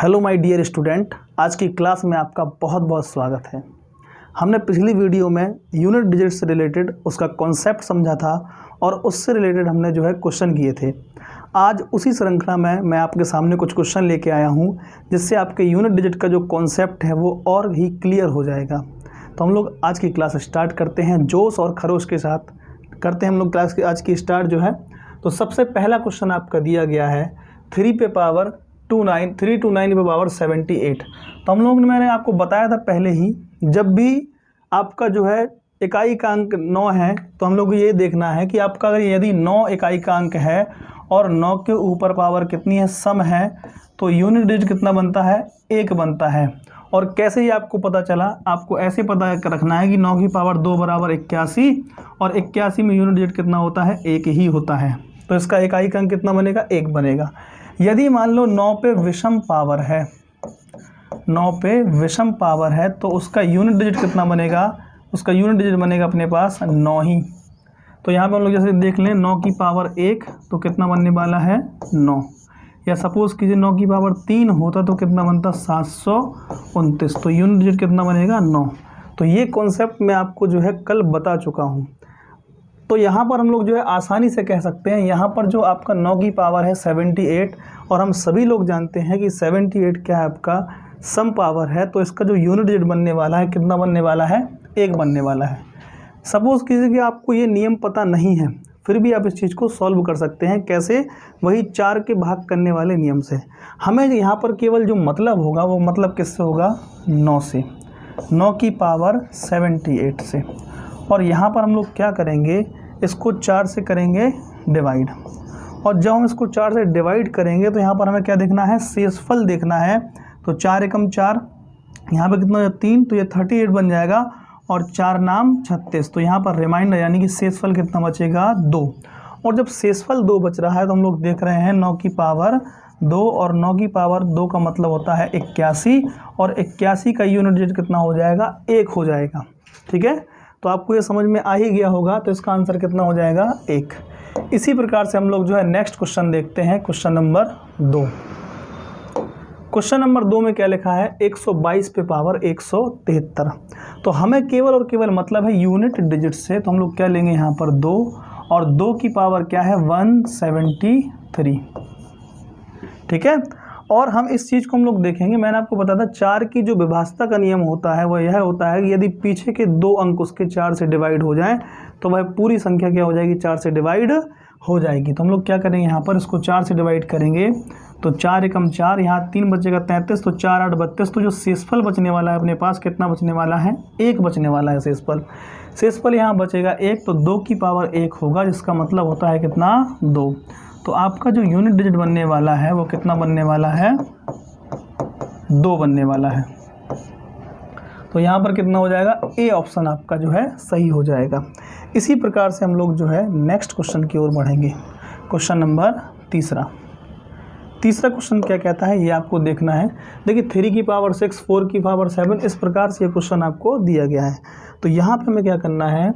Hello my dear student, आज की class में आपका बहुत बहुत स्वागत है। हमने पिछली वीडियो में यूनिट डिजिट से रिलेटेड उसका कॉन्सेप्ट समझा था और उससे रिलेटेड हमने जो है क्वेश्चन किए थे। आज उसी श्रृंखला में मैं आपके सामने कुछ क्वेश्चन लेके आया हूं, जिससे आपके यूनिट डिजिट का जो कॉन्सेप्ट है वो और भी क्लियर हो जाएगा। तो हम लोग आज की क्लास स्टार्ट करते हैं, जोश और खरोश के साथ करते हैं हम लोग क्लास की आज की स्टार्ट जो है। तो सबसे पहला क्वेश्चन आपका दिया गया है 3 पे पावर 3 to 9 पे पावर 78। तो हम लोग ने मैंने आपको बताया था पहले ही, जब भी आपका जो है इकाई का अंक 9 है तो हम लोग को ये देखना है कि आपका अगर यदि 9 इकाई का अंक है और 9 के ऊपर पावर कितनी है, सम है, तो यूनिट डिजिट कितना बनता है, 1 बनता है। और कैसे ही आपको पता चला, आपको ऐसे पता रखना है कि 9 की पावर 2 बराबर 81 और 81 में यूनिट डिजिट कितना होता है, 1 ही होता है। तो इसका इकाई का अंक कितना बनेगा, 1 बनेगा। यदि मान लो 9 पे विषम पावर है, 9 पे विषम पावर है, तो उसका यूनिट डिजिट कितना बनेगा, उसका यूनिट डिजिट बनेगा अपने पास 9 ही। तो यहाँ पे हम लोग जैसे देख लें 9 की पावर 1 तो कितना बनने वाला है, 9। या सपोज कीजिए 9 की पावर 3 होता तो कितना बनता, 729। तो यूनिट डिजिट कितना बनेगा, 9। तो ये कॉन्सेप्ट मैं आपको जो है कल बता चुका हूँ। तो यहाँ पर हम लोग जो है आसानी से कह सकते हैं, यहाँ पर जो आपका 9 की पावर है 78, और हम सभी लोग जानते हैं कि 78 क्या है, आपका सम पावर है। तो इसका जो यूनिट डिजिट बनने वाला है कितना बनने वाला है, 1 बनने वाला है। सपोज़ कीजिए कि आपको ये नियम पता नहीं है, फिर भी आप इस चीज़ को सॉल्व कर सकते हैं। कैसे, वही 4 के भाग करने वाले नियम से। हमें यहाँ पर केवल जो मतलब होगा वो मतलब किससे होगा, 9 से, 9 की पावर 78 से। और यहाँ पर हम लोग क्या करेंगे, इसको 4 से करेंगे डिवाइड। और जब हम इसको 4 से डिवाइड करेंगे तो यहाँ पर हमें क्या देखना है, शेषफल देखना है। तो 4 एकम 4, यहाँ पे कितना 3, तो ये 38 बन जाएगा। और 4 नाम 36, तो यहाँ पर रिमाइंडर यानी कि शेषफल कितना बचेगा, 2। और जब शेषफल 2 बच रहा है तो हम लोग देख रहे हैं 9 की पावर 2, और 9 की पावर 2 का मतलब होता है 81, और 81 का यूनिट डिजिट कितना हो जाएगा, 1 हो जाएगा। ठीक है, तो आपको ये समझ में आ ही गया होगा। तो इसका आंसर कितना हो जाएगा, 1। इसी प्रकार से हम लोग जो है नेक्स्ट क्वेश्चन देखते हैं, क्वेश्चन नंबर 2। क्वेश्चन नंबर 2 में क्या लिखा है, 122 पे पावर 173। तो हमें केवल और केवल मतलब है यूनिट डिजिट से, तो हम लोग क्या लेंगे यहाँ पर 2, और 2 की पावर क्या है, 173। ठीक है, और हम इस चीज़ को हम लोग देखेंगे, मैंने आपको बताया था 4 की जो विभाज्यता का नियम होता है वह यह होता है कि यदि पीछे के 2 अंक उसके 4 से डिवाइड हो जाएं तो वह पूरी संख्या क्या हो जाएगी, 4 से डिवाइड हो जाएगी। तो हम लोग क्या करेंगे, यहाँ पर इसको 4 से डिवाइड करेंगे तो 4 एकम 4, यहाँ 3 बचेगा 33, तो 4 8 32। तो जो शेषफल बचने वाला है अपने पास कितना बचने वाला है, 1 बचने वाला है शेषफल। शेषफल यहाँ बचेगा 1, तो 2 की पावर 1 होगा, जिसका मतलब होता है कितना, 2। तो आपका जो यूनिट डिजिट बनने वाला है वो कितना बनने वाला है, 2 बनने वाला है। तो यहाँ पर कितना हो जाएगा, ए ऑप्शन आपका जो है सही हो जाएगा। इसी प्रकार से हम लोग जो है नेक्स्ट क्वेश्चन की ओर बढ़ेंगे। Question number 3। तीसरा क्वेश्चन क्या कहता है ये आपको देखना है। देखिए 3 की पावर 6, 4 की पावर 7, इस प्रकार से ये क्वेश्चन आपको दिया गया है। तो यहाँ पे हमें क्या करना है,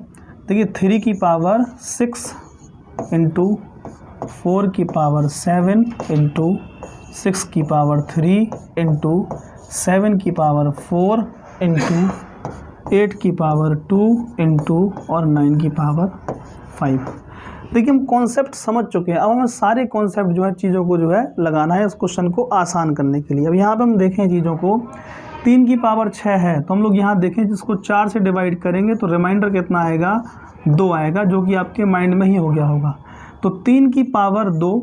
देखिए 3 की पावर 6 इंटू 4 की पावर 7 इंटू 6 की पावर 3 इंटू 7 की पावर 4 इंटू 8 की पावर 2 इंटू और 9 की पावर 5। देखिए हम कॉन्सेप्ट समझ चुके हैं, अब हमें सारे कॉन्सेप्ट जो है चीज़ों को जो है लगाना है इस क्वेश्चन को आसान करने के लिए। अब यहाँ पे हम देखें चीज़ों को, 3 की पावर 6 है, तो हम लोग यहाँ देखें जिसको 4 से डिवाइड करेंगे तो रिमाइंडर कितना आएगा, 2 आएगा, जो कि आपके माइंड में ही हो गया होगा। तो 3 की पावर 2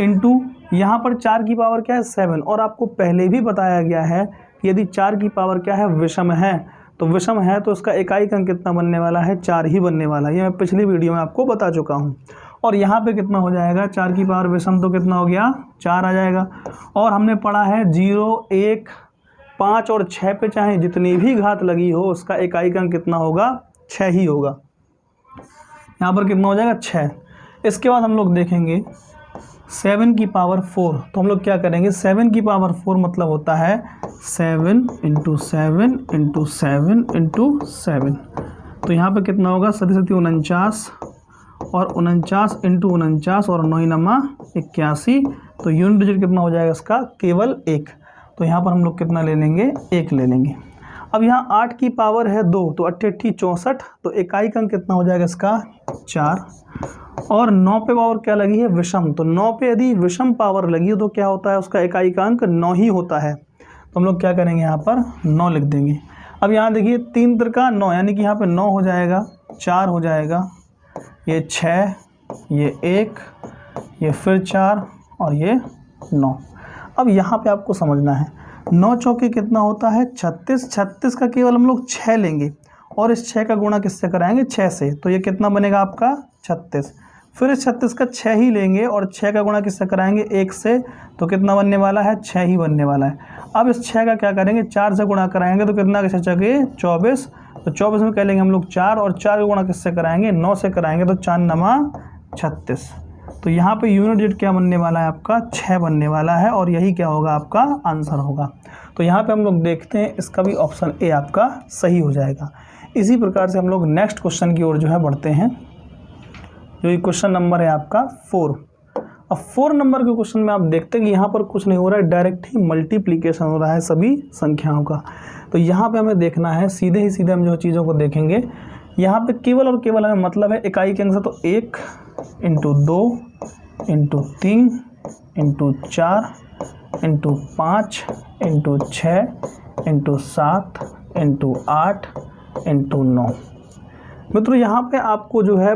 इंटू यहाँ पर 4 की पावर क्या है, 7। और आपको पहले भी बताया गया है कि यदि 4 की पावर क्या है, विषम है, तो विषम है तो उसका इकाई का अंक कितना बनने वाला है, 4 ही बनने वाला है। ये मैं पिछली वीडियो में आपको बता चुका हूँ। और यहाँ पे कितना हो जाएगा, 4 की पावर विषम तो कितना हो गया, 4 आ जाएगा। और हमने पढ़ा है 0, 1, 5 और 6 पे चाहे जितनी भी घात लगी हो उसका इकाई का अंक कितना होगा, 6 ही होगा। यहाँ पर कितना हो जाएगा, 6। इसके बाद हम लोग देखेंगे 7 की पावर 4, तो हम लोग क्या करेंगे, 7 की पावर 4 मतलब होता है 7 इंटू 7 इंटू 7 इंटू 7। तो यहाँ पे कितना होगा, 7 49, और 49 इंटू 49 और 9 नमा 81, तो यूनिट डिजिट कितना हो जाएगा इसका, केवल 1। तो यहाँ पर हम लोग कितना ले लेंगे, 1 ले लेंगे। अब यहाँ 8 की पावर है 2, तो 8 8 64, तो इकाई का अंक कितना हो जाएगा इसका, 4। और 9 पे पावर क्या लगी है, विषम, तो 9 पे यदि विषम पावर लगी हो तो क्या होता है, उसका इकाई का अंक 9 ही होता है। तो हम लोग क्या करेंगे, यहाँ पर 9 लिख देंगे। अब यहाँ देखिए 3 त्रिका 9, यानी कि यहाँ पे 9 हो जाएगा, 4 हो जाएगा, ये 6, ये 1, ये फिर 4 और ये 9। अब यहाँ पे आपको समझना है 9 चौके कितना होता है, 36। 36 का केवल हम लोग 6 लेंगे और इस 6 का गुणा किससे कराएंगे, 6 से, तो ये कितना बनेगा आपका 36। फिर इस 36 का 6 ही लेंगे और 6 का गुणा किससे कराएंगे, 1 से, तो कितना बनने वाला है, 6 ही बनने वाला है। अब इस 6 का क्या करेंगे, 4 से गुणा कराएंगे तो कितना के 6 के 24, तो 24 में कह लेंगे हम लोग 4, और 4 का गुणा किससे कराएंगे, 9 से कराएंगे, तो 4 नमा 36। तो यहाँ पे यूनिट डिजिट क्या बनने वाला है आपका, 6 बनने वाला है, और यही क्या होगा आपका आंसर होगा। तो यहाँ पे हम लोग देखते हैं इसका भी ऑप्शन ए आपका सही हो जाएगा। इसी प्रकार से हम लोग नेक्स्ट क्वेश्चन की ओर जो है बढ़ते हैं, जो ये क्वेश्चन नंबर है आपका 4। अब 4 नंबर के क्वेश्चन में आप देखते हैं कि यहाँ पर कुछ नहीं हो रहा है, डायरेक्ट ही मल्टीप्लिकेशन हो रहा है सभी संख्याओं का। तो यहाँ पे हमें देखना है, सीधे ही सीधे हम जो चीज़ों को देखेंगे, यहाँ पे केवल और केवल हमें मतलब है इकाई के अंक से, तो 1 × 2 × 3 × 4 × 5 × 6 × 7 × 8 × 9। मित्रों यहाँ पे आपको जो है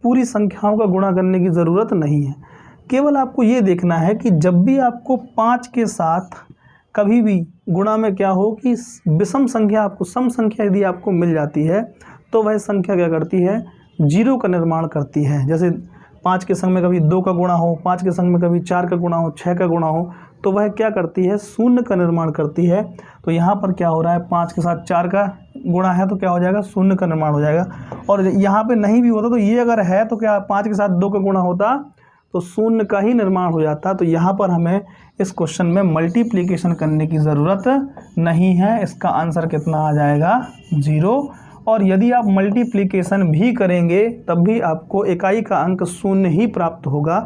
पूरी संख्याओं का गुणा करने की ज़रूरत नहीं है, केवल आपको ये देखना है कि जब भी आपको 5 के साथ कभी भी गुणा में क्या हो कि विषम संख्या, आपको सम संख्या यदि आपको मिल जाती है तो वह संख्या क्या करती है, 0 का निर्माण करती है। जैसे 5 के संग में कभी 2 का गुणा हो, 5 के संग में कभी 4 का गुणा हो, 6 का गुणा हो, तो वह क्या करती है, 0 का निर्माण करती है। तो यहाँ पर क्या हो रहा है, 5 के साथ 4 का गुणा है तो क्या हो जाएगा, 0 का निर्माण हो जाएगा। और यहाँ पे नहीं भी होता तो ये अगर है तो क्या 5 के साथ 2 का गुणा होता तो 0 का ही निर्माण हो जाता। तो यहाँ पर हमें इस क्वेश्चन में मल्टीप्लिकेशन करने की ज़रूरत नहीं है, इसका आंसर कितना आ जाएगा, 0। और यदि आप मल्टीप्लिकेशन भी करेंगे तब भी आपको इकाई का अंक 0 ही प्राप्त होगा।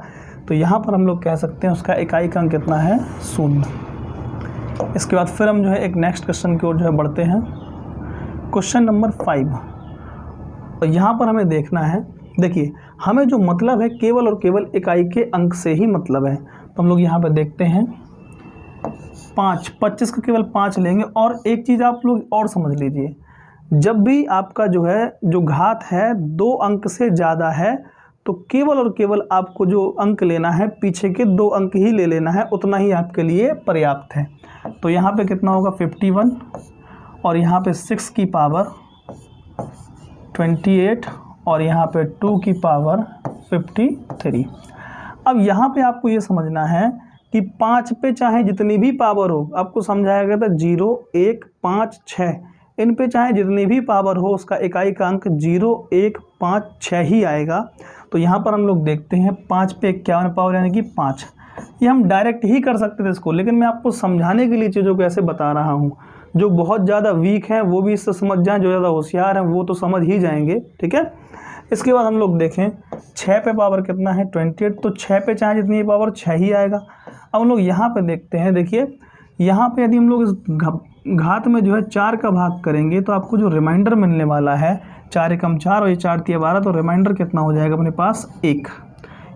तो यहाँ पर हम लोग कह सकते हैं उसका इकाई का अंक कितना है, 0। इसके बाद फिर हम जो है एक नेक्स्ट क्वेश्चन की ओर जो है बढ़ते हैं, क्वेश्चन नंबर 5। और यहाँ पर हमें देखना है, देखिए हमें जो मतलब है केवल और केवल इकाई के अंक से ही मतलब है। तो हम लोग यहाँ पर देखते हैं 5, 25 का केवल 5 लेंगे। और एक चीज़ आप लोग और समझ लीजिए, जब भी आपका जो है जो घात है 2 अंक से ज़्यादा है तो केवल और केवल आपको जो अंक लेना है पीछे के 2 अंक ही ले लेना है, उतना ही आपके लिए पर्याप्त है। तो यहाँ पे कितना होगा, 51, और यहाँ पे 6 की पावर 28, और यहाँ पे 2 की पावर 53। अब यहाँ पे आपको ये समझना है कि 5 पे चाहे जितनी भी पावर हो, आपको समझाया गया था 0, 1, 5, 6, इन पे चाहे जितनी भी पावर हो उसका इकाई का अंक 0, 1, 5, 6 ही आएगा। तो यहाँ पर हम लोग देखते हैं 5 पे 51 पावर यानी कि 5। ये हम डायरेक्ट ही कर सकते थे इसको, लेकिन मैं आपको समझाने के लिए चीज़ों को ऐसे बता रहा हूँ। जो बहुत ज़्यादा वीक हैं वो भी इससे समझ जाएं, जो ज़्यादा होशियार हैं वो तो समझ ही जाएंगे, ठीक है। इसके बाद हम लोग देखें 6 पे पावर कितना है, 28, तो 6 पे चाहे जितनी पावर 6 ही आएगा। अब हम लोग यहाँ पे देखते हैं, देखिए यहाँ पे यदि हम लोग इस घात में जो है 4 का भाग करेंगे तो आपको जो रिमाइंडर मिलने वाला है 4 एकम 4 और ये 4 तिया 12, तो रिमाइंडर कितना हो जाएगा अपने पास, 1।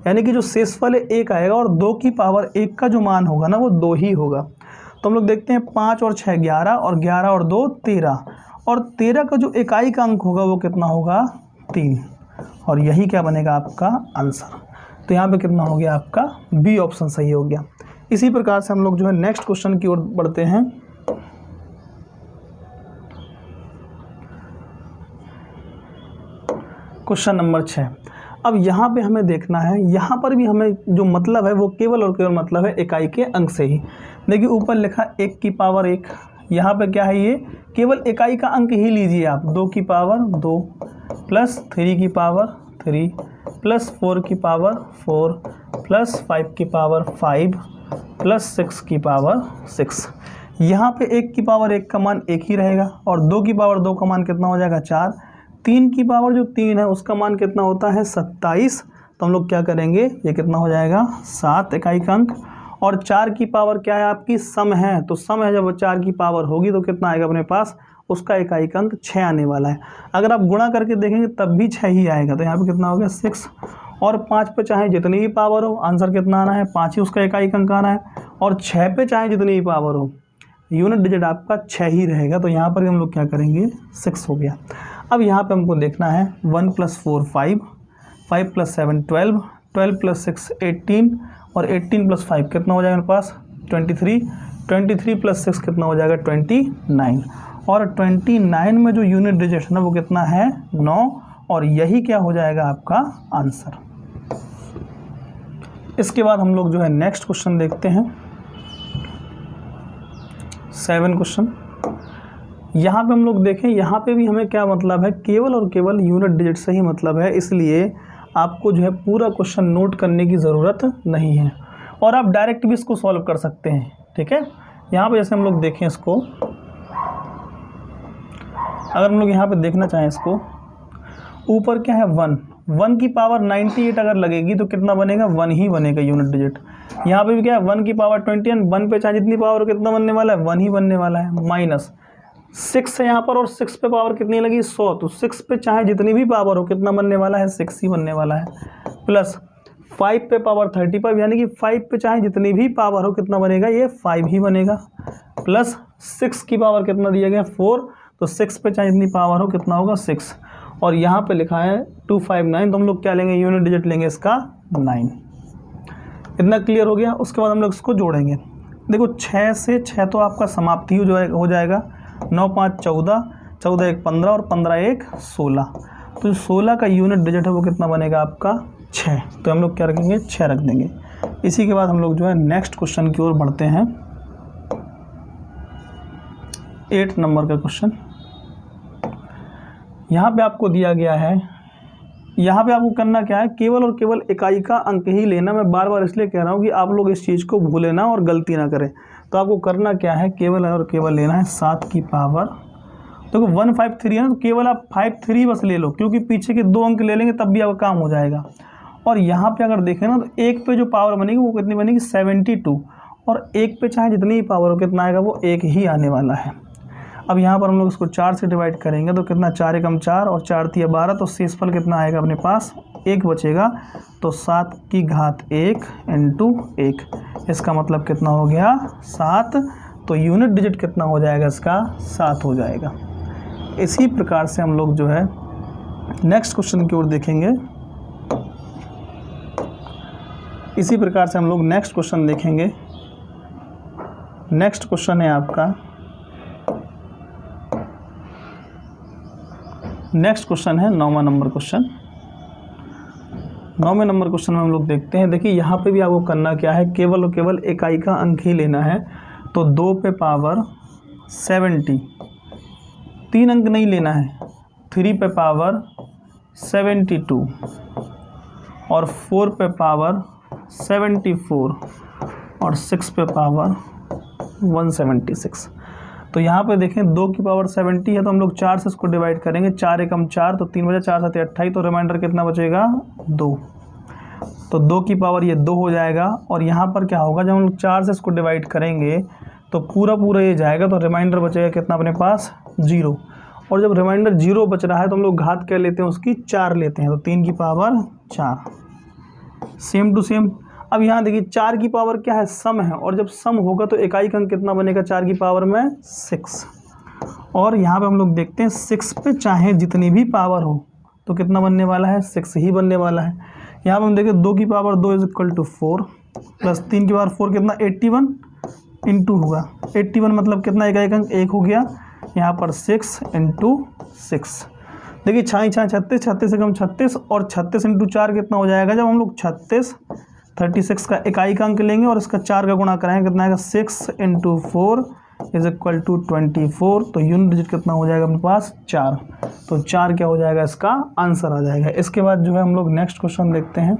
यानी कि जो शेषफल है 1 आएगा, और 2 की पावर 1 का जो मान होगा ना वो 2 ही होगा। तो हम लोग देखते हैं 5 और 6 11, और 11 और 2 13, और 13 का जो इकाई का अंक होगा वो कितना होगा, 3। और यही क्या बनेगा आपका आंसर। तो यहाँ पे कितना हो गया आपका, बी ऑप्शन सही हो गया। इसी प्रकार से हम लोग जो है नेक्स्ट क्वेश्चन की ओर बढ़ते हैं, क्वेश्चन नंबर 6। अब यहाँ पे हमें देखना है, यहाँ पर भी हमें जो मतलब है वो केवल और केवल मतलब है इकाई के अंक से ही। देखिए ऊपर लिखा 1 की पावर 1, यहाँ पे क्या है, ये केवल इकाई का अंक ही लीजिए आप, 2 की पावर 2 प्लस 3 की पावर 3 प्लस 4 की पावर 4 प्लस 5 की पावर 5 प्लस 6 की पावर 6। यहाँ पे 1 की पावर 1 का मान 1 ही रहेगा, और 2 की पावर 2 का मान कितना हो जाएगा, 4। 3 की पावर जो 3 है उसका मान कितना होता है, 27। तो हम लोग क्या करेंगे, ये कितना हो जाएगा, 7 इकाई का अंक। और 4 की पावर क्या है आपकी, सम है, तो सम है, जब 4 की पावर होगी तो कितना आएगा अपने पास, उसका इकाई अंक 6 आने वाला है। अगर आप गुणा करके देखेंगे तब भी 6 ही आएगा, तो यहाँ पे कितना हो गया 6। और 5 पे चाहे जितनी भी पावर हो, आंसर कितना आना है, 5 ही उसका इकाई अंक आना है। और 6 पे चाहे जितनी भी पावर हो, यूनिट डिजिट आपका 6 ही रहेगा, तो यहाँ पर हम लोग क्या करेंगे, 6 हो गया। अब यहाँ पे हमको देखना है 1 + 4 5, 5 + 7 12, 12 + 6 18, और 18 + 5 कितना हो जाएगा मेरे पास 23, 23 + 6 कितना हो जाएगा 29, और 29 में जो यूनिट डिजिट है ना वो कितना है 9, और यही क्या हो जाएगा आपका आंसर। इसके बाद हम लोग जो है नेक्स्ट क्वेश्चन देखते हैं, 7 क्वेश्चन। यहाँ पे हम लोग देखें, यहाँ पे भी हमें क्या मतलब है, केवल और केवल यूनिट डिजिट से ही मतलब है, इसलिए आपको जो है पूरा क्वेश्चन नोट करने की ज़रूरत नहीं है, और आप डायरेक्ट भी इसको सॉल्व कर सकते हैं। ठीक है, यहाँ पे जैसे हम लोग देखें इसको, अगर हम लोग यहाँ पे देखना चाहें इसको, ऊपर क्या है 1 की पावर 98 अगर लगेगी तो कितना बनेगा, 1 ही बनेगा यूनिट डिजिट। यहाँ पे भी क्या है 1 की पावर 21, 1 पे चाहे जितनी पावर कितना बनने वाला है, 1 ही बनने वाला है। माइनस 6 है यहाँ पर, और 6 पे पावर कितनी लगी 100, तो 6 पे चाहे जितनी भी पावर हो कितना बनने वाला है, 6 ही बनने वाला है। प्लस 5 पे पावर 35, यानी कि 5 पे चाहे जितनी भी पावर हो कितना बनेगा, ये 5 ही बनेगा। प्लस 6 की पावर कितना दिया गया 4, तो 6 पे चाहे जितनी पावर हो कितना होगा 6, और यहाँ पे लिखा है 259, तो हम लोग क्या लेंगे, यूनिट डिजिट लेंगे इसका 9। इतना क्लियर हो गया। उसके बाद हम लोग इसको जोड़ेंगे। देखो 6 से 6 तो आपका समाप्ति हो जाएगा, 9 5 14, 14 1 15, और 15 1 16, तो 16 का यूनिट डिजिट है वो कितना बनेगा आपका 6, तो हम लोग क्या रखेंगे 6 रख देंगे। इसी के बाद हम लोग जो है नेक्स्ट क्वेश्चन की ओर बढ़ते हैं, 8 नंबर का क्वेश्चन। यहाँ पे आपको दिया गया है, यहाँ पे आपको करना क्या है, केवल और केवल इकाई का अंक ही लेना। मैं बार बार इसलिए कह रहा हूँ कि आप लोग इस चीज़ को भूलें ना और गलती ना करें। तो आपको करना क्या है, केवल और केवल लेना है 7 की पावर, देखो 153 है ना, तो केवल आप 53 बस ले लो, क्योंकि पीछे के 2 अंक ले लेंगे तब भी आपका काम हो जाएगा। और यहाँ पे अगर देखें ना, तो 1 पे जो पावर बनेगी वो कितनी बनेगी 72, और 1 पे चाहे जितनी ही पावर हो कितना आएगा, वो 1 ही आने वाला है। अब यहाँ पर हम लोग इसको 4 से डिवाइड करेंगे तो कितना, 4 एकम 4 और 4 तिया 12, तो शेषफल कितना आएगा अपने पास 1 बचेगा, तो 7 की घात 1 इंटू 1, इसका मतलब कितना हो गया 7, तो यूनिट डिजिट कितना हो जाएगा इसका 7 हो जाएगा। इसी प्रकार से हम लोग जो है नेक्स्ट क्वेश्चन की ओर देखेंगे, इसी प्रकार से हम लोग नेक्स्ट क्वेश्चन देखेंगे। नेक्स्ट क्वेश्चन है आपका, नेक्स्ट क्वेश्चन है 9वां नंबर क्वेश्चन। 9वें नंबर क्वेश्चन में हम लोग देखते हैं, देखिए यहाँ पे भी आपको करना क्या है, केवल और केवल इकाई का अंक ही लेना है। तो 2 पे पावर 70, 3 अंक नहीं लेना है, 3 पे पावर 72, और 4 पे पावर 74, और 6 पे पावर 176। तो यहाँ पे देखें 2 की पावर 70 है, तो हम लोग 4 से इसको डिवाइड करेंगे, 4 एकम 4, तो 3 बचा 4 7 28, तो रिमाइंडर कितना बचेगा 2, तो 2 की पावर ये 2 हो जाएगा। और यहाँ पर क्या होगा, जब हम लोग 4 से इसको डिवाइड करेंगे तो पूरा ये जाएगा, तो रिमाइंडर बचेगा कितना अपने पास 0, और जब रिमाइंडर 0 बच रहा है तो हम लोग घात क्या लेते हैं उसकी 4 लेते हैं, तो 3 की पावर 4, सेम टू सेम। अब यहाँ देखिए 4 की पावर क्या है, सम है, और जब सम होगा तो इकाई का अंक कितना बनेगा 4 की पावर में 6, और यहाँ पे हम लोग देखते हैं 6 पे चाहे जितनी भी पावर हो तो कितना बनने वाला है 6 ही बनने वाला है। यहाँ पे हम देखें 2 की power 2 is equal to 4, plus 3 की पावर 4 कितना 81 इंटू होगा, 81 मतलब कितना इकाई का अंक 1 हो गया, यहाँ पर 6 इंटू 6। देखिए 6 36, 36 एकम 36, और 36 इंटू 4 कितना हो जाएगा, जब हम लोग 36 का इकाई का अंक लेंगे और इसका 4 का गुणा कराएंगे कितना आएगा 6 इंटू 4 इज इक्वल टू 24, तो यूनिट डिजिट कितना हो जाएगा अपने पास 4, तो 4 क्या हो जाएगा इसका आंसर आ जाएगा। इसके बाद जो है हम लोग नेक्स्ट क्वेश्चन देखते हैं।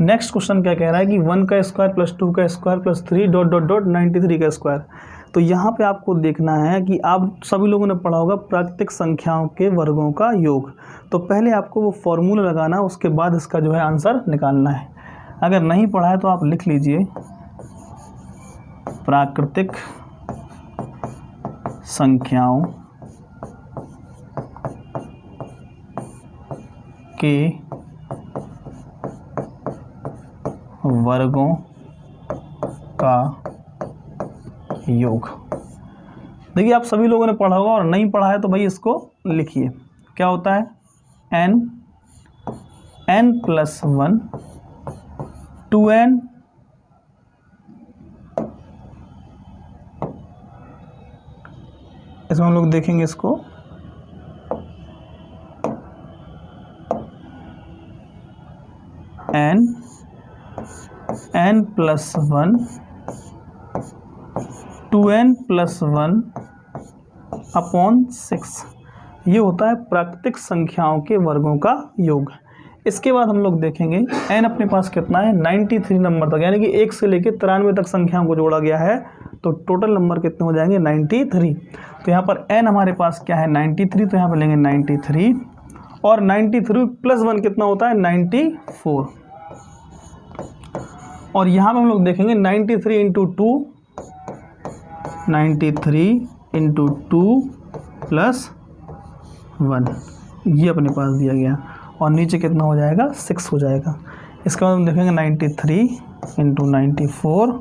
नेक्स्ट क्वेश्चन क्या कह रहा है कि 1 का स्क्वायर प्लस 2 का square plus 3 dot dot dot 93 का स्क्वायर। तो यहाँ पे आपको देखना है कि आप सभी लोगों ने पढ़ा होगा प्राकृतिक संख्याओं के वर्गों का योग। तो पहले आपको वो फॉर्मूला लगाना, उसके बाद इसका जो है आंसर निकालना है। अगर नहीं पढ़ा है तो आप लिख लीजिए प्राकृतिक संख्याओं के वर्गों का योग। देखिए आप सभी लोगों ने पढ़ा होगा, और नहीं पढ़ा है तो भाई इसको लिखिए। क्या होता है? n प्लस 1 2n इसमें हम लोग देखेंगे इसको n plus 1 2n plus 1 upon 6, ये होता है प्राकृतिक संख्याओं के वर्गों का योग। इसके बाद हम लोग देखेंगे n अपने पास कितना है, 93 नंबर तक, यानी कि 1 से लेकर 93 तक संख्याओं को जोड़ा गया है, तो टोटल नंबर कितने हो जाएंगे 93। तो यहाँ पर n हमारे पास क्या है 93, तो यहाँ पर लेंगे 93, और 93 प्लस 1 कितना होता है 94, और यहाँ पर हम लोग देखेंगे 93 इंटू 2, 93 इंटू 2 प्लस 1, ये अपने पास दिया गया, और नीचे कितना हो जाएगा 6 हो जाएगा। इसके बाद हम देखेंगे 93 इंटू 94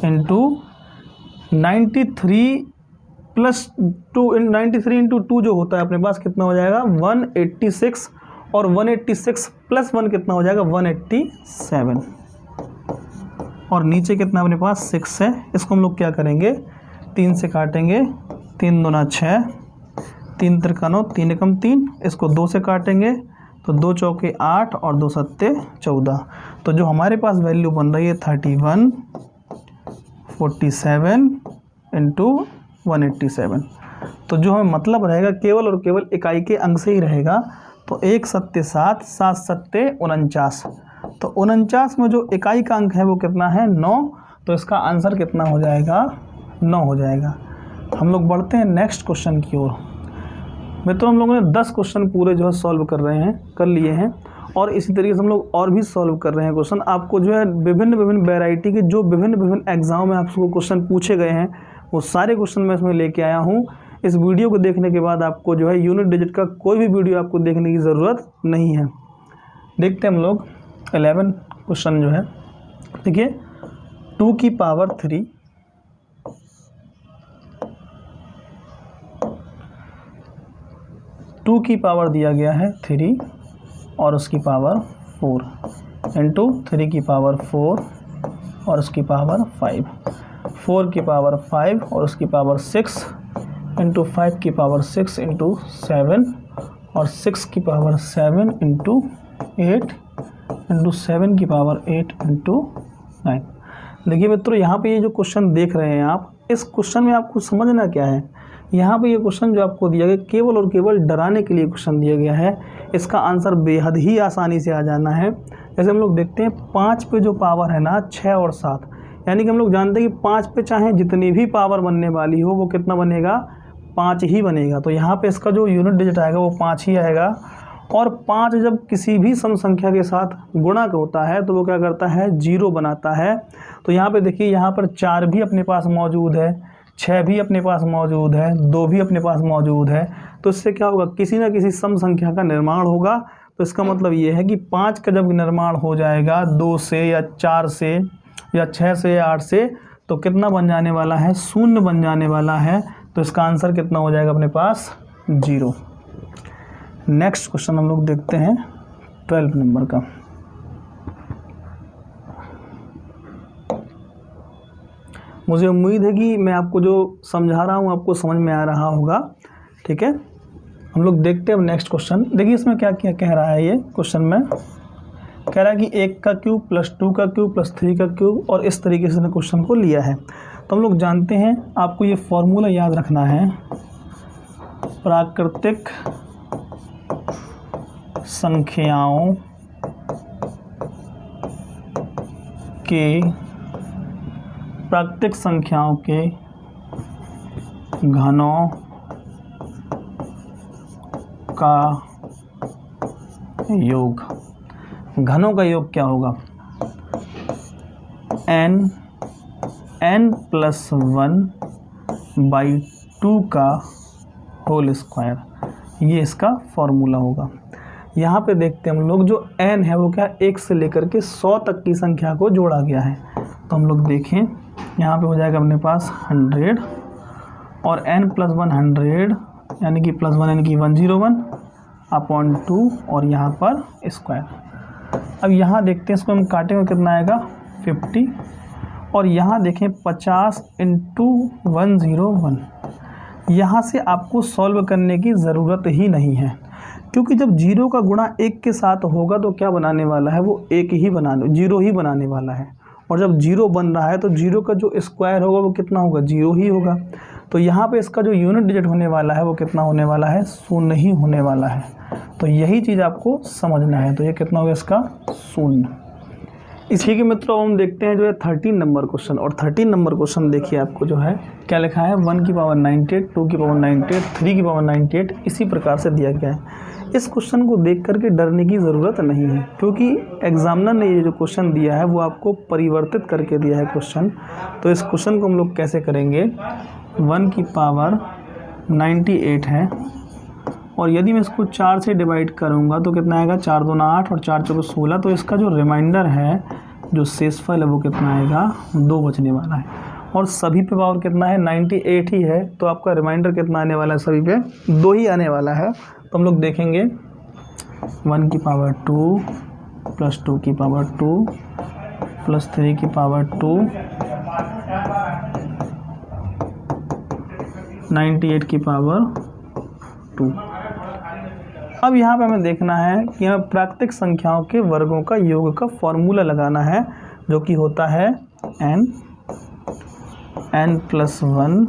इंटू 93 प्लस 2, 93 इंटू 2 जो होता है अपने पास कितना हो जाएगा 186, और 186 प्लस 1 कितना हो जाएगा 187, और नीचे कितना अपने पास 6 है। इसको हम लोग क्या करेंगे 3 से काटेंगे, 3 दूना 6, 3 तिरका 9, 3 एकम 3, इसको 2 से काटेंगे तो 2 चौके 8 और 2 सत्ते 14, तो जो हमारे पास वैल्यू बन रही है 3147 इंटू 187। तो जो हमें मतलब रहेगा केवल और केवल इकाई के अंक से ही रहेगा, तो 1 सत्ते 7, 7 सत्ते 49, तो 49 में जो इकाई का अंक है वो कितना है 9, तो इसका आंसर कितना हो जाएगा 9 हो जाएगा। हम लोग बढ़ते हैं नेक्स्ट क्वेश्चन की ओर। मित्रों हम लोगों ने 10 क्वेश्चन पूरे जो है सॉल्व कर लिए हैं, और इसी तरीके से हम लोग और भी सॉल्व कर रहे हैं क्वेश्चन। आपको जो है विभिन्न वैरायटी के जो विभिन्न एग्जाम में आपको क्वेश्चन पूछे गए हैं वो सारे क्वेश्चन मैं इसमें लेके आया हूँ। इस वीडियो को देखने के बाद आपको जो है यूनिट डिजिट का कोई भी वीडियो आपको देखने की ज़रूरत नहीं है। देखते हैं हम लोग 11 क्वेश्चन जो है। देखिए 2 की पावर 3 2 की पावर दिया गया है 3 और उसकी पावर 4 इंटू 3 की पावर 4 और उसकी पावर 5, 4 की पावर 5 और उसकी पावर 6 इंटू 5 की पावर 6 इंटू 7 और 6 की पावर 7 इंटू 8 इंटू 7 की पावर 8 इंटू 9। देखिए मित्रों यहाँ पे ये जो क्वेश्चन देख रहे हैं आप, इस क्वेश्चन में आपको समझना क्या है। यहाँ पे ये क्वेश्चन जो आपको दिया गया केवल और केवल डराने के लिए क्वेश्चन दिया गया है। इसका आंसर बेहद ही आसानी से आ जाना है। जैसे हम लोग देखते हैं 5 पे जो पावर है ना 6 और 7, यानी कि हम लोग जानते हैं कि 5 पे चाहे जितनी भी पावर बनने वाली हो वो कितना बनेगा 5 ही बनेगा। तो यहाँ पे इसका जो यूनिट डिजिट आएगा वो 5 ही आएगा। और 5 जब किसी भी सम संख्या के साथ गुणा होता है तो वो क्या करता है 0 बनाता है। तो यहाँ पे देखिए यहाँ पर 4 भी अपने पास मौजूद है, 6 भी अपने पास मौजूद है, 2 भी अपने पास मौजूद है। तो इससे क्या होगा किसी ना किसी सम संख्या का निर्माण होगा। तो इसका मतलब ये है कि 5 का जब निर्माण हो जाएगा 2 से या 4 से या 6 से या 8 से, तो कितना बन जाने वाला है 0 बन जाने वाला है। तो इसका आंसर कितना हो जाएगा अपने पास 0। नेक्स्ट क्वेश्चन हम लोग देखते हैं 12 नंबर का। मुझे उम्मीद है कि मैं आपको जो समझा रहा हूँ आपको समझ में आ रहा होगा। ठीक है, हम लोग देखते हैं अब नेक्स्ट क्वेश्चन। देखिए इसमें क्या क्या कह रहा है। ये क्वेश्चन में कह रहा है कि 1 का क्यूब प्लस 2 का क्यूब प्लस 3 का क्यूब, और इस तरीके से क्वेश्चन को लिया है। तो हम लोग जानते हैं, आपको ये फॉर्मूला याद रखना है, प्राकृतिक संख्याओं के प्राकृतिक संख्याओं के घनों का योग। घनों का योग क्या होगा? n+1/2 का होल स्क्वायर, ये इसका फॉर्मूला होगा। यहाँ पे देखते हैं हम लोग, जो n है वो क्या 1 से लेकर के 100 तक की संख्या को जोड़ा गया है। तो हम लोग देखें, यहाँ पे हो जाएगा अपने पास 100 और n+1 100 यानी कि +1 यानी कि 101/2 और यहाँ पर स्क्वायर। अब यहाँ देखते हैं, इसको हम काटेंगे कितना आएगा 50 और यहाँ देखें 50 × 101। यहाँ से आपको सॉल्व करने की ज़रूरत ही नहीं है, क्योंकि जब 0 का गुणा 1 के साथ होगा तो क्या बनाने वाला है, वो 0 ही बनाने वाला है। और जब 0 बन रहा है तो 0 का जो स्क्वायर होगा वो कितना होगा, 0 ही होगा। तो यहाँ पे इसका जो यूनिट डिजिट होने वाला है वो कितना होने वाला है, 0 ही होने वाला है। तो यही चीज़ आपको समझना है। तो ये कितना होगा इसका 0। इसी के मित्रों हम देखते हैं जो है 13 नंबर क्वेश्चन। और 13 नंबर क्वेश्चन देखिए, आपको जो है क्या लिखा है, 1 की पावर 98, 2 की पावर 98, 3 की पावर 98, इसी प्रकार से दिया गया है। इस क्वेश्चन को देख करके डरने की ज़रूरत नहीं है, क्योंकि एग्जामिनर ने ये जो क्वेश्चन दिया है वो आपको परिवर्तित करके दिया है क्वेश्चन। तो इस क्वेश्चन को हम लोग कैसे करेंगे, 1 की पावर 98 है और यदि मैं इसको 4 से डिवाइड करूँगा तो कितना आएगा, 4 दूना 8 और 4 चौके 16। तो इसका जो रिमाइंडर है, जो शेषफल है वो कितना आएगा, 2 बचने वाला है। और सभी पे पावर कितना है, 98 ही है। तो आपका रिमाइंडर कितना आने वाला है, सभी पे 2 ही आने वाला है। तो हम लोग देखेंगे 1 की पावर 2 + 2 की पावर 2 + 3 की पावर 2 98 की पावर 2। अब यहाँ पे हमें देखना है कि हमें प्राकृतिक संख्याओं के वर्गों का योग का फॉर्मूला लगाना है, जो कि होता है n+1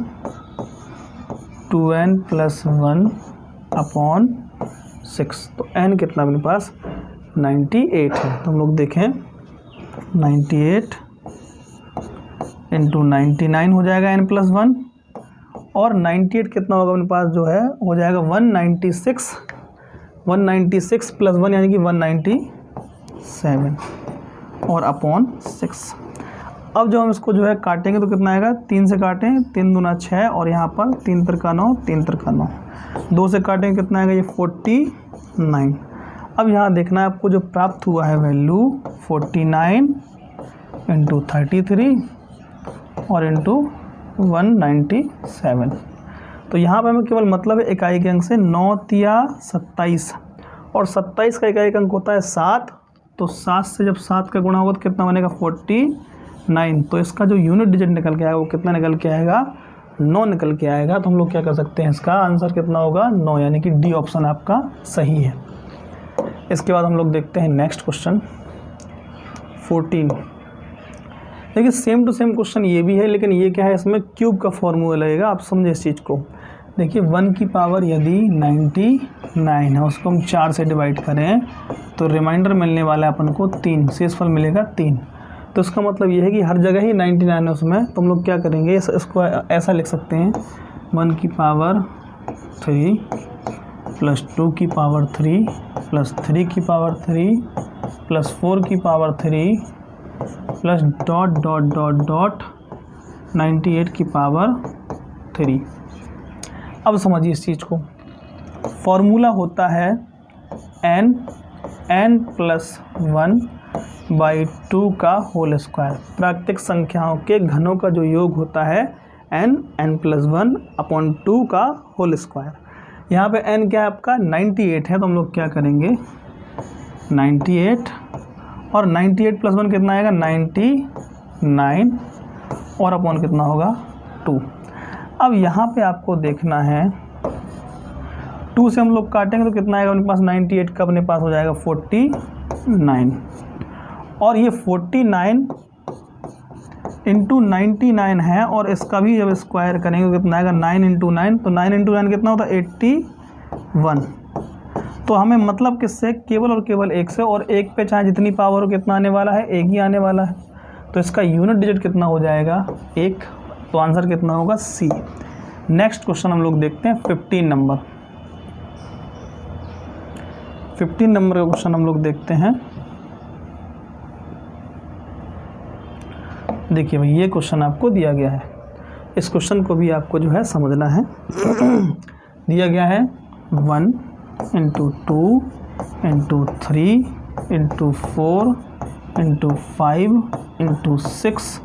2n+1/6। तो n कितना अपने पास 98 है। तो हम लोग देखें 98 × 99 हो जाएगा n+1 और 98 कितना होगा अपने पास, जो है हो जाएगा 196 + 1 यानी कि 197 और /6। अब जब हम इसको जो है काटेंगे तो कितना आएगा, 3 से काटें, 3 दूना 6 और यहाँ पर 3 तिरका 9, 3 तिरका 9। 2 से काटेंगे कितना आएगा, ये 49। अब यहाँ देखना है आपको जो प्राप्त हुआ है वैल्यू 49 × 33 और × 197। तो यहाँ पे हमें केवल मतलब है इकाई के अंक से 9 तिया 27 और 27 का इकाई अंक होता है 7। तो 7 से जब 7 का गुणा होगा तो कितना बनेगा 49। तो इसका जो यूनिट डिजिट निकल के आएगा वो कितना निकल के आएगा, 9 निकल के आएगा। तो हम लोग क्या कर सकते हैं, इसका आंसर कितना होगा 9, यानी कि डी ऑप्शन आपका सही है। इसके बाद हम लोग देखते हैं नेक्स्ट क्वेश्चन 14। देखिए सेम टू सेम क्वेश्चन ये भी है, लेकिन ये क्या है, इसमें क्यूब का फॉर्मूला लगेगा। आप समझे इस चीज़ को। देखिए 1 की पावर यदि 99 है, उसको हम 4 से डिवाइड करें तो रिमाइंडर मिलने वाला है अपन को 3, शेषफल मिलेगा 3। तो इसका मतलब ये है कि हर जगह ही 99 है उसमें। तो हम लोग क्या करेंगे, इसको ऐसा लिख सकते हैं 1 की पावर 3 + 2 की पावर 3 + 3 की पावर 3 + 4 की पावर 3 + ... 98 की पावर 3। अब समझिए इस चीज़ को। फॉर्मूला होता है n+1/2 का होल स्क्वायर। प्राकृतिक संख्याओं के घनों का जो योग होता है n+1/2 का होल स्क्वायर। यहाँ पे n क्या है आपका 98 है। तो हम लोग क्या करेंगे 98 और 98 + 1 कितना आएगा 99 और अपॉन कितना होगा 2। अब यहाँ पे आपको देखना है 2 से हम लोग काटेंगे तो कितना आएगा अपने पास 98 का अपने पास हो जाएगा 49 और ये 49 × 99 है। और इसका भी जब स्क्वायर करेंगे तो कितना आएगा 9 × 9। तो 9 × 9 कितना होता है 81। तो हमें मतलब किससे, केवल और केवल 1 से। और 1 पे चाहे जितनी पावर हो कितना आने वाला है, 1 ही आने वाला है। तो इसका यूनिट डिजिट कितना हो जाएगा 1, तो आंसर कितना होगा सी। नेक्स्ट क्वेश्चन हम लोग देखते हैं 15 नंबर। 15 नंबर का क्वेश्चन हम लोग देखते हैं। देखिए भाई ये क्वेश्चन आपको दिया गया है, इस क्वेश्चन को भी आपको जो है समझना है। दिया गया है 1 × 2 × 3 × 4 × 5 × 6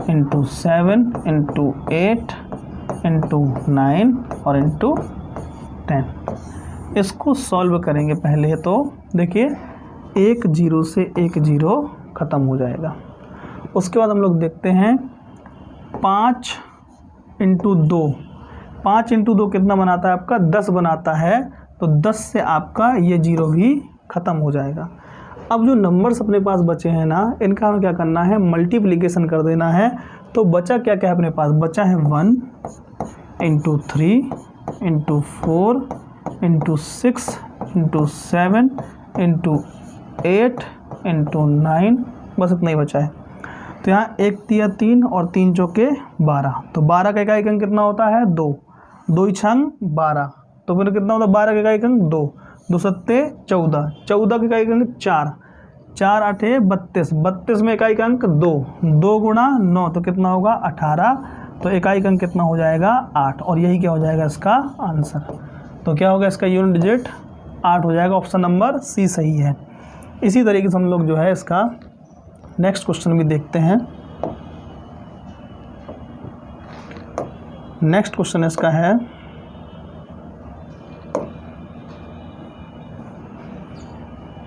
× 7 × 8 × 9 और × 10। इसको सॉल्व करेंगे पहले तो देखिए 1 0 से 1 0 ख़त्म हो जाएगा। उसके बाद हम लोग देखते हैं 5 × 2, 5 × 2 कितना बनाता है आपका 10 बनाता है, तो 10 से आपका ये 0 भी ख़त्म हो जाएगा। अब जो नंबर्स अपने पास बचे हैं ना, इनका हमें क्या करना है, मल्टीप्लिकेशन कर देना है। तो बचा क्या क्या है अपने पास, बचा है 1 × 3 × 4 × 6 × 7 × 8 × 9, बस इतना ही बचा है। तो यहाँ 1 तिया 3 और 3 चौके 12, तो 12 का इकाई अंक कितना होता है 2, 2 छंग 12, तो फिर कितना होता है 12 का इकाई अंक 2, 2 सत्ते 14, 14 का इकाई अंक 4, 4 8 32, 32 में इकाई अंक 2, 2 × 9 तो कितना होगा 18, तो इकाई अंक कितना हो जाएगा 8, और यही क्या हो जाएगा इसका आंसर। तो क्या होगा इसका यूनिट डिजिट 8 हो जाएगा, ऑप्शन नंबर सी सही है। इसी तरीके से हम लोग जो है इसका नेक्स्ट क्वेश्चन भी देखते हैं। नेक्स्ट क्वेश्चन इसका है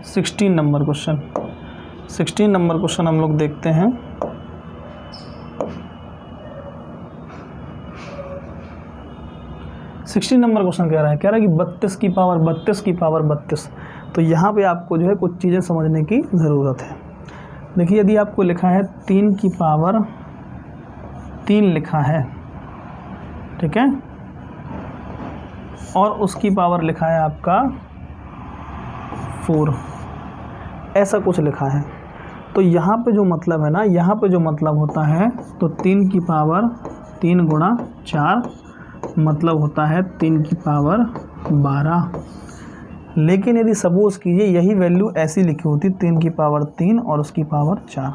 16 नंबर क्वेश्चन। 16 नंबर क्वेश्चन हम लोग देखते हैं। सिक्सटीन नंबर क्वेश्चन कह रहा है कि 32 की पावर 32 की पावर 32। तो यहाँ पे आपको जो है कुछ चीज़ें समझने की ज़रूरत है। देखिए यदि आपको लिखा है 3 की पावर 3 लिखा है, ठीक है, और उसकी पावर लिखा है आपका 4, ऐसा कुछ लिखा है, तो यहाँ पे जो मतलब है ना, यहाँ पे जो मतलब होता है तो 3 की पावर 3 × 4 मतलब होता है 3 की पावर 12। लेकिन यदि सपोज कीजिए यही वैल्यू ऐसी लिखी होती 3 की पावर 3 और उसकी पावर 4,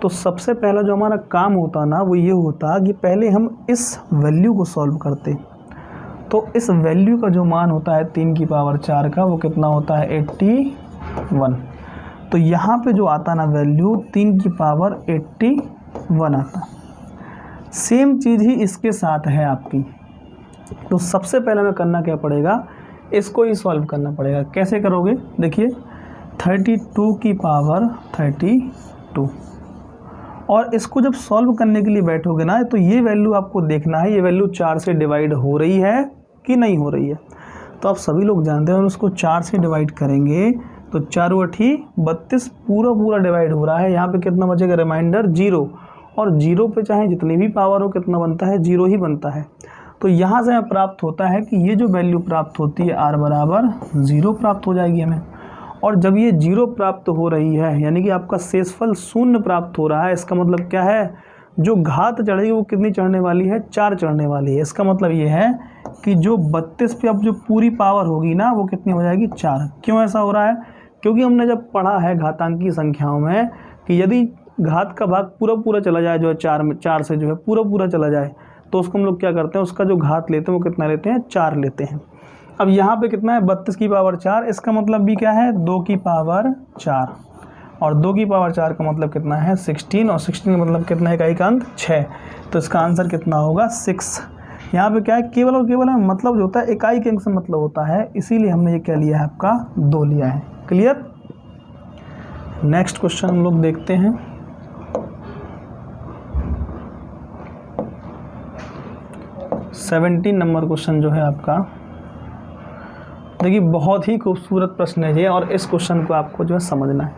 तो सबसे पहला जो हमारा काम होता ना वो ये होता कि पहले हम इस वैल्यू को सॉल्व करते। तो इस वैल्यू का जो मान होता है 3 की पावर 4 का वो कितना होता है 81। तो यहाँ पे जो आता ना वैल्यू 3 की पावर 81 आता। सेम चीज़ ही इसके साथ है आपकी। तो सबसे पहले हमें करना क्या पड़ेगा, इसको ही सॉल्व करना पड़ेगा। कैसे करोगे, देखिए 32 की पावर 32, और इसको जब सॉल्व करने के लिए बैठोगे ना तो ये वैल्यू आपको देखना है, ये वैल्यू 4 से डिवाइड हो रही है कि नहीं हो रही है। तो आप सभी लोग जानते हैं उसको 4 से डिवाइड करेंगे तो 4 × 8 32 पूरा डिवाइड हो रहा है। यहाँ पे कितना बचेगा, रिमाइंडर 0, और 0 पे चाहे जितनी भी पावर हो कितना बनता है 0 ही बनता है। तो यहाँ से हमें प्राप्त होता है कि ये जो वैल्यू प्राप्त होती है r बराबर 0 प्राप्त हो जाएगी हमें। और जब ये 0 प्राप्त हो रही है यानी कि आपका शेषफल 0 प्राप्त हो रहा है, इसका मतलब क्या है, जो घात चढ़ेगी वो कितनी चढ़ने वाली है, 4 चढ़ने वाली है। इसका मतलब ये है कि जो 32 पे अब जो पूरी पावर होगी ना वो कितनी हो जाएगी 4। क्यों ऐसा हो रहा है, क्योंकि हमने जब पढ़ा है घातांकी संख्याओं में कि यदि घात का भाग पूरा चला जाए, जो है 4 से जो है पूरा चला जाए, तो उसको हम लोग क्या करते हैं, उसका जो घात लेते हैं वो कितना लेते हैं, 4 लेते हैं। अब यहाँ पे कितना है 32 की पावर 4, इसका मतलब भी क्या है 2 की पावर 4, और 2 की पावर 4 का मतलब कितना है 16, और 16 का मतलब कितना है, इकाई का अंक 6। तो इसका आंसर कितना होगा 6। यहाँ पे क्या है, केवल और केवल हमें मतलब जो होता है इकाई के अंक से मतलब होता है, इसीलिए हमने ये क्या लिया है, आपका 2 लिया है। क्लियर। नेक्स्ट क्वेश्चन हम लोग देखते हैं। सेवेंटीन नंबर क्वेश्चन जो है आपका, देखिए बहुत ही खूबसूरत प्रश्न है ये, और इस क्वेश्चन को आपको जो है समझना है,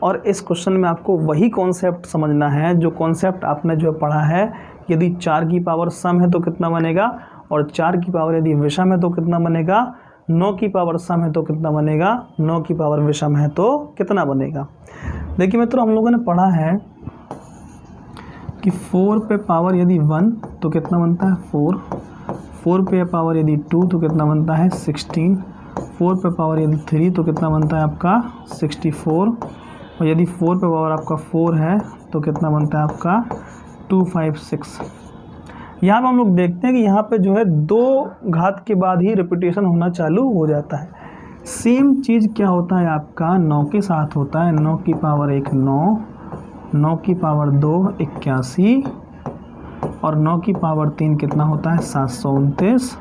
और इस क्वेश्चन में आपको वही कॉन्सेप्ट समझना है जो कॉन्सेप्ट आपने जो पढ़ा है। यदि 4 की पावर सम है तो कितना बनेगा, और 4 की पावर यदि विषम है तो कितना बनेगा, 9 की पावर सम है तो कितना बनेगा, 9 की पावर विषम है तो कितना बनेगा। देखिए मित्रों हम लोगों ने पढ़ा है कि 4 पे पावर यदि 1 तो कितना बनता है 4, 4 पे पावर यदि 2 तो कितना बनता है 16, 4 पे पावर यदि 3 तो कितना बनता है आपका 64, और यदि 4 पे पावर आपका 4 है तो कितना बनता है आपका 256। यहाँ पर हम लोग देखते हैं कि यहाँ पे जो है 2 घात के बाद ही रिपीटेशन होना चालू हो जाता है। सेम चीज़ क्या होता है आपका 9 के साथ होता है। 9 की पावर 1 9, 9 की पावर 2 81, और 9 की पावर 3 कितना होता है 729,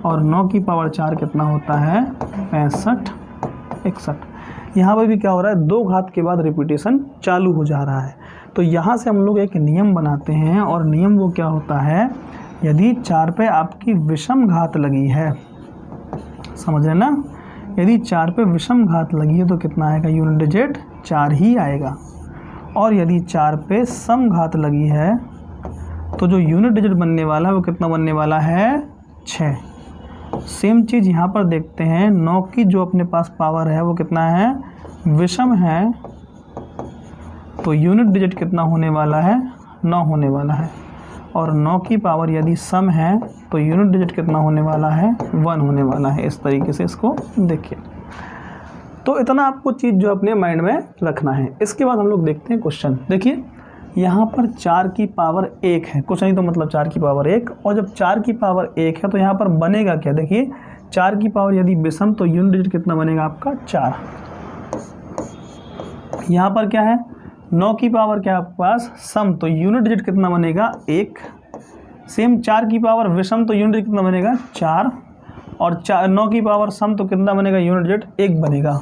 और 9 की पावर 4 कितना होता है 65 61। यहाँ पर भी क्या हो रहा है 2 घात के बाद रिपीटेशन चालू हो जा रहा है। तो यहाँ से हम लोग एक नियम बनाते हैं, और नियम वो क्या होता है, यदि 4 पे आपकी विषम घात लगी है, समझ रहे ना, यदि 4 पे विषम घात लगी है तो कितना आएगा यूनिट डिजिट 4 ही आएगा, और यदि 4 पे सम घात लगी है तो जो यूनिट डिजिट बनने वाला है वो कितना बनने वाला है 6। सेम चीज़ यहाँ पर देखते हैं, 9 की जो अपने पास पावर है वो कितना है विषम है, तो यूनिट डिजिट कितना होने वाला है 9 होने वाला है, और 9 की पावर यदि सम है तो यूनिट डिजिट कितना होने वाला है 1 होने वाला है। इस तरीके से इसको देखिए। तो इतना आपको चीज़ जो अपने माइंड में रखना है। इसके बाद हम लोग देखते हैं क्वेश्चन। देखिए यहाँ पर 4 की पावर 1 है, कुछ नहीं तो मतलब 4 की पावर 1, और जब 4 की पावर 1 है तो यहाँ पर बनेगा क्या, देखिए 4 की पावर यदि विषम तो यूनिट डिजिट कितना बनेगा आपका 4। यहाँ पर क्या है 9 की पावर क्या आपके पास सम, तो यूनिट डिजिट कितना बनेगा 1। सेम 4 की पावर विषम तो यूनिट डिजिट कितना बनेगा 4, और 9 की पावर सम तो कितना बनेगा यूनिट डिजिट 1 बनेगा।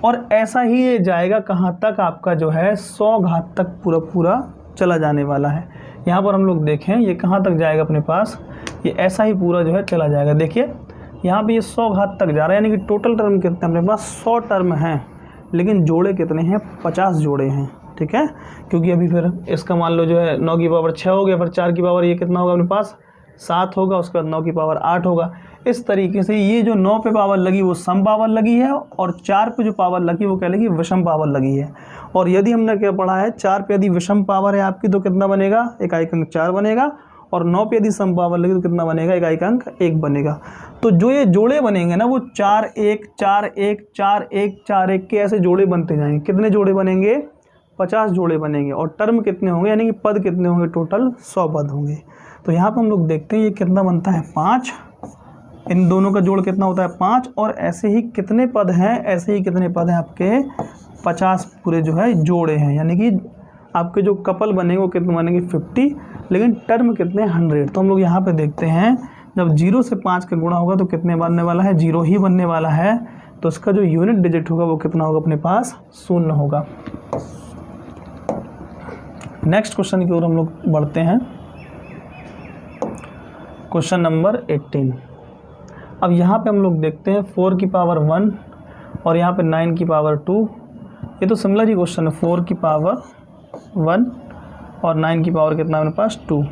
और ऐसा ही ये जाएगा कहाँ तक, आपका जो है 100 घात तक पूरा चला जाने वाला है। यहाँ पर हम लोग देखें ये कहाँ तक जाएगा अपने पास, ये ऐसा ही पूरा जो है चला जाएगा। देखिए यहाँ पे ये 100 घात तक जा रहा है, यानी कि टोटल टर्म कितने अपने पास 100 टर्म हैं, लेकिन जोड़े कितने हैं 50 जोड़े हैं, ठीक है। क्योंकि अभी फिर इसका मान लो जो है 9 की पावर 6 हो गया, फिर 4 की पावर ये कितना होगा अपने पास 7 होगा, उसके बाद 9 की पावर 8 होगा। इस तरीके से ये जो 9 पे पावर लगी वो सम पावर लगी है, और 4 पे जो पावर लगी वो क्या लगी विषम पावर लगी है। और यदि हमने क्या पढ़ा है 4 पे यदि विषम पावर है आपकी तो कितना बनेगा इकाई अंक 4 बनेगा, और 9 पे यदि सम पावर लगी तो कितना बनेगा इकाई अंक 1 बनेगा। तो जो ये जोड़े बनेंगे ना वो 4 1 4 1 4 1 4 1 के ऐसे जोड़े बनते जाएंगे। कितने जोड़े बनेंगे 50 जोड़े बनेंगे, और टर्म कितने होंगे यानी कि पद कितने होंगे टोटल 100 पद होंगे। तो यहाँ पर हम लोग देखते हैं ये कितना बनता है 5, इन दोनों का जोड़ कितना होता है 5, और ऐसे ही कितने पद हैं, ऐसे ही कितने पद हैं आपके 50 पूरे जो है जोड़े हैं, यानी कि आपके जो कपल बनेंगे वो कितने बनेंगे 50, लेकिन टर्म कितने 100। तो हम लोग यहाँ पे देखते हैं जब 0 से 5 का गुणा होगा तो कितने बनने वाला है 0 ही बनने वाला है, तो उसका जो यूनिट डिजिट होगा वो कितना होगा अपने पास 0 होगा। नेक्स्ट क्वेश्चन की ओर हम लोग बढ़ते हैं, क्वेश्चन नंबर 18। अब यहाँ पे हम लोग देखते हैं 4 की पावर 1 और यहाँ पे 9 की पावर 2, ये तो सिमिलर ही क्वेश्चन है। 4 की पावर 1 और 9 की पावर कितना अपने पास 2।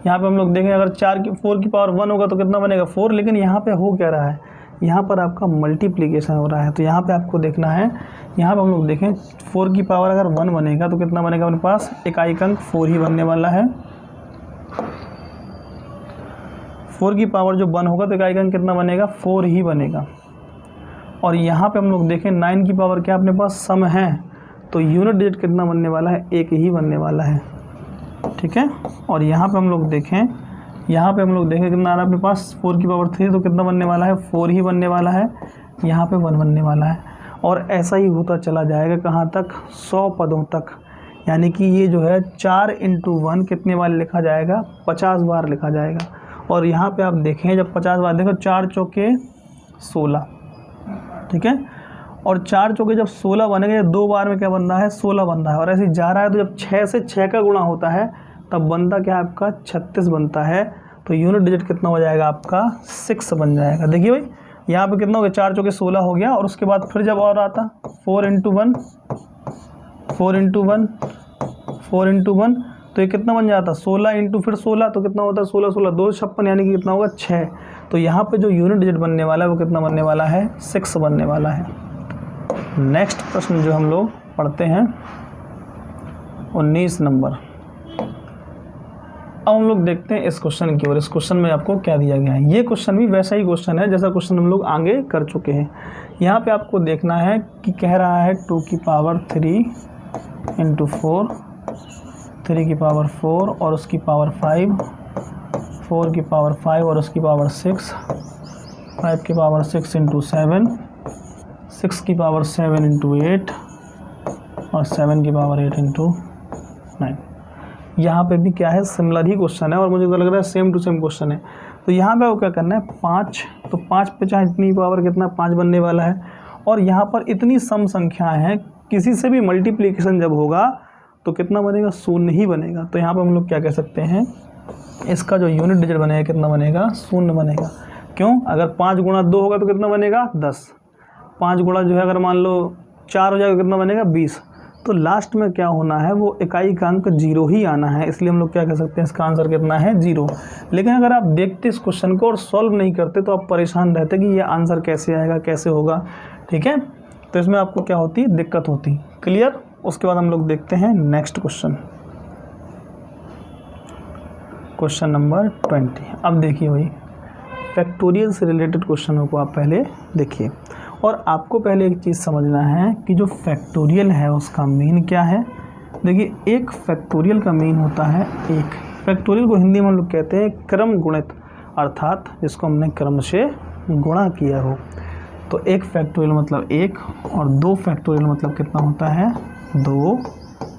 यहाँ पे हम लोग देखें अगर 4 की पावर 1 होगा तो कितना बनेगा 4, लेकिन यहाँ पे हो क्या रहा है, यहाँ पर आपका मल्टीप्लिकेशन हो रहा है। तो यहाँ पे आपको देखना है, यहाँ पे हम लोग देखें 4 की पावर अगर 1 बनेगा तो कितना बनेगा अपने पास इकाई अंक 4 ही बनने वाला है। 4 की पावर जो 1 होगा तो इकाई अंक कितना बनेगा 4 ही बनेगा। और यहाँ पे हम लोग देखें 9 की पावर क्या अपने पास सम है, तो यूनिट डिजिट कितना बनने वाला है 1 ही बनने वाला है, ठीक है। और यहाँ पे हम लोग देखें, यहाँ पे हम लोग देखें कितना आ रहा है अपने पास 4 की पावर 3, तो कितना बनने वाला है 4 ही बनने वाला है, यहाँ पे 1 बनने वाला है। और ऐसा ही होता चला जाएगा कहाँ तक 100 पदों तक, यानी कि ये जो है 4 × 1 कितने बार लिखा जाएगा 50 बार लिखा जाएगा। और यहाँ पे आप देखें जब 50 बार देखो 4 चौके 16, ठीक है। और 4 चौके जब 16 बनेंगे 2 बार में क्या बन रहा है 16 बन रहा है, और ऐसे जा रहा है। तो जब 6 से 6 का गुणा होता है तब बनता क्या है आपका 36 बनता है। तो यूनिट डिजिट कितना हो जाएगा आपका 6 बन जाएगा। देखिए भाई यहाँ पे कितना हो गया 4 चौके 16 हो गया, और उसके बाद फिर जब और आता 4 × 1 4 × 1 तो ये कितना बन जाता 16 × फिर 16, तो कितना होता है 16 16 2 56, यानी कि कितना होगा 6। तो यहाँ पे जो यूनिट डिजिट बनने वाला है वो कितना बनने वाला है 6 बनने वाला है। नेक्स्ट प्रश्न जो हम लोग पढ़ते हैं 19 नंबर, अब हम लोग देखते हैं इस क्वेश्चन की ओर। इस क्वेश्चन में आपको क्या दिया गया है। ये क्वेश्चन भी वैसा ही क्वेश्चन है जैसा क्वेश्चन हम लोग आगे कर चुके हैं। यहाँ पे आपको देखना है कि कह रहा है 2 की पावर 3 इंटू 4, 3 की पावर 4 और उसकी पावर 5, 4 की पावर 5 और उसकी पावर 6, 5 की पावर 6 इंटू 7, 6 की पावर 7 इंटू 8 और 7 की पावर 8 इंटू 9। यहाँ पे भी क्या है, सिमिलर ही क्वेश्चन है और मुझे तो लग रहा है सेम टू सेम क्वेश्चन है। तो यहाँ पे वो क्या करना है 5, तो 5 पे चाहे इतनी पावर कितना 5 बनने वाला है और यहाँ पर इतनी सम संख्याएं हैं, किसी से भी मल्टीप्लिकेशन जब होगा तो कितना बनेगा, शून्य ही बनेगा। तो यहाँ पर हम लोग क्या कह सकते हैं, इसका जो यूनिट डिजिट बनेगा कितना बनेगा, शून्य बनेगा। क्यों, अगर 5 गुणा 2 होगा तो कितना बनेगा 10, 5 गुणा जो है अगर मान लो 4 हो जाएगा कितना बनेगा 20। तो लास्ट में क्या होना है, वो इकाई का अंक 0 ही आना है, इसलिए हम लोग क्या कह सकते हैं, इसका आंसर कितना है 0। लेकिन अगर आप देखते इस क्वेश्चन को और सॉल्व नहीं करते तो आप परेशान रहते कि ये आंसर कैसे आएगा, कैसे होगा। ठीक है, तो इसमें आपको क्या होती है, दिक्कत होती। क्लियर। उसके बाद हम लोग देखते हैं नेक्स्ट क्वेश्चन, क्वेश्चन नंबर 20। अब देखिए भाई, फैक्टोरियल से रिलेटेड क्वेश्चनों को आप पहले देखिए और आपको पहले एक चीज़ समझना है कि जो फैक्टोरियल है उसका मीन क्या है। देखिए, एक फैक्टोरियल का मीन होता है एक। फैक्टोरियल को हिंदी में हम लोग कहते हैं क्रम गुणित, अर्थात जिसको हमने क्रम से गुणा किया हो। तो एक फैक्टोरियल मतलब 1 और 2 फैक्टोरियल मतलब कितना होता है 2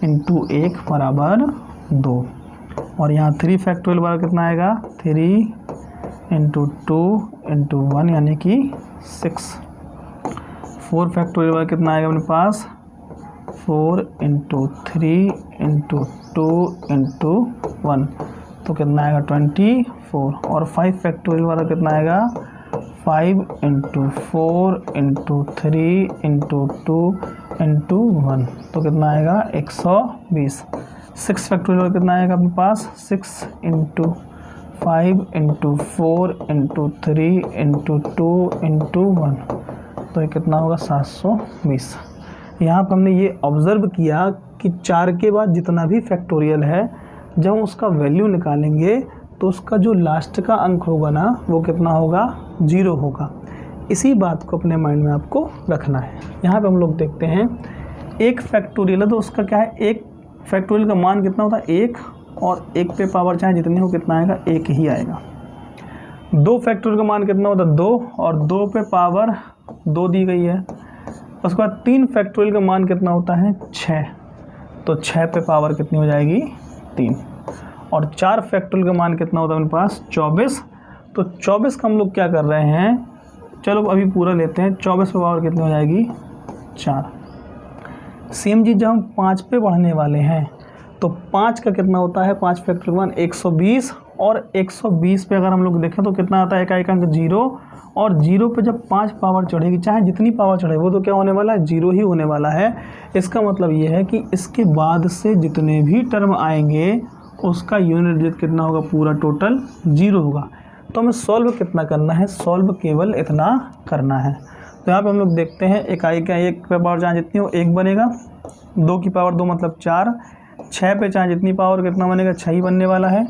इंटू 1 बराबर 2। और यहाँ 3 फैक्टोरियल बराबर कितना आएगा 3 इंटू 2 इंटू 1 यानी कि 6। 4 फैक्टोरियल बराबर कितना आएगा अपने पास 4 इंटू 3 इंटू 2 इंटू 1, तो कितना आएगा 24। और 5 फैक्टोरियल बराबर कितना आएगा 5 इंटू 4 इंटू 3 इंटू 2 इंटू 1, तो कितना आएगा 120। 6 फैक्टोरियल कितना आएगा अपने पास 6 into 5 into 4 into 3 into 2 into 1, तो ये कितना होगा 720। यहाँ पर हमने ये ऑब्ज़र्व किया कि 4 के बाद जितना भी फैक्टोरियल है जब हम उसका वैल्यू निकालेंगे तो उसका जो लास्ट का अंक होगा ना वो कितना होगा 0 होगा। इसी बात को अपने माइंड में आपको रखना है। यहाँ पे हम लोग देखते हैं एक फैक्टोरियल है तो उसका क्या है, एक फैक्टोरियल का मान कितना होता है 1 और 1 पे पावर चाहे जितनी हो कितना आएगा 1 ही आएगा। 2 फैक्टोरियल का मान कितना होता है 2 और 2 पे पावर 2 दी गई है। उसके बाद 3 फैक्टोरियल का मान कितना होता है 6, तो 6 पे पावर कितनी हो जाएगी 3। और 4 फैक्टोरियल का मान कितना होता है मेरे पास 24, तो 24 का हम लोग क्या कर रहे हैं, चलो अभी पूरा लेते हैं। 24 पे पावर कितनी हो जाएगी 4। सेम चीज़ जब हम 5 पे बढ़ने वाले हैं तो 5 का कितना होता है 5 फैक्टोरियल मान 120, और 120 पे अगर हम लोग देखें तो कितना आता है इकाई का अंक 0, और 0 पे जब 5 पावर चढ़ेगी चाहे जितनी पावर चढ़े वो तो क्या होने वाला है 0 ही होने वाला है। इसका मतलब ये है कि इसके बाद से जितने भी टर्म आएंगे उसका यूनिट डिजिट कितना होगा, पूरा टोटल 0 होगा। तो हमें सॉल्व कितना करना है, सॉल्व केवल इतना करना है। तो यहाँ पे हम लोग देखते हैं इकाई का 1 पे पावर चाहे जितनी हो 1 बनेगा, 2 की पावर 2 मतलब 4, 6 पे चाहे जितनी पावर कितना बनेगा 6 ही बनने वाला है।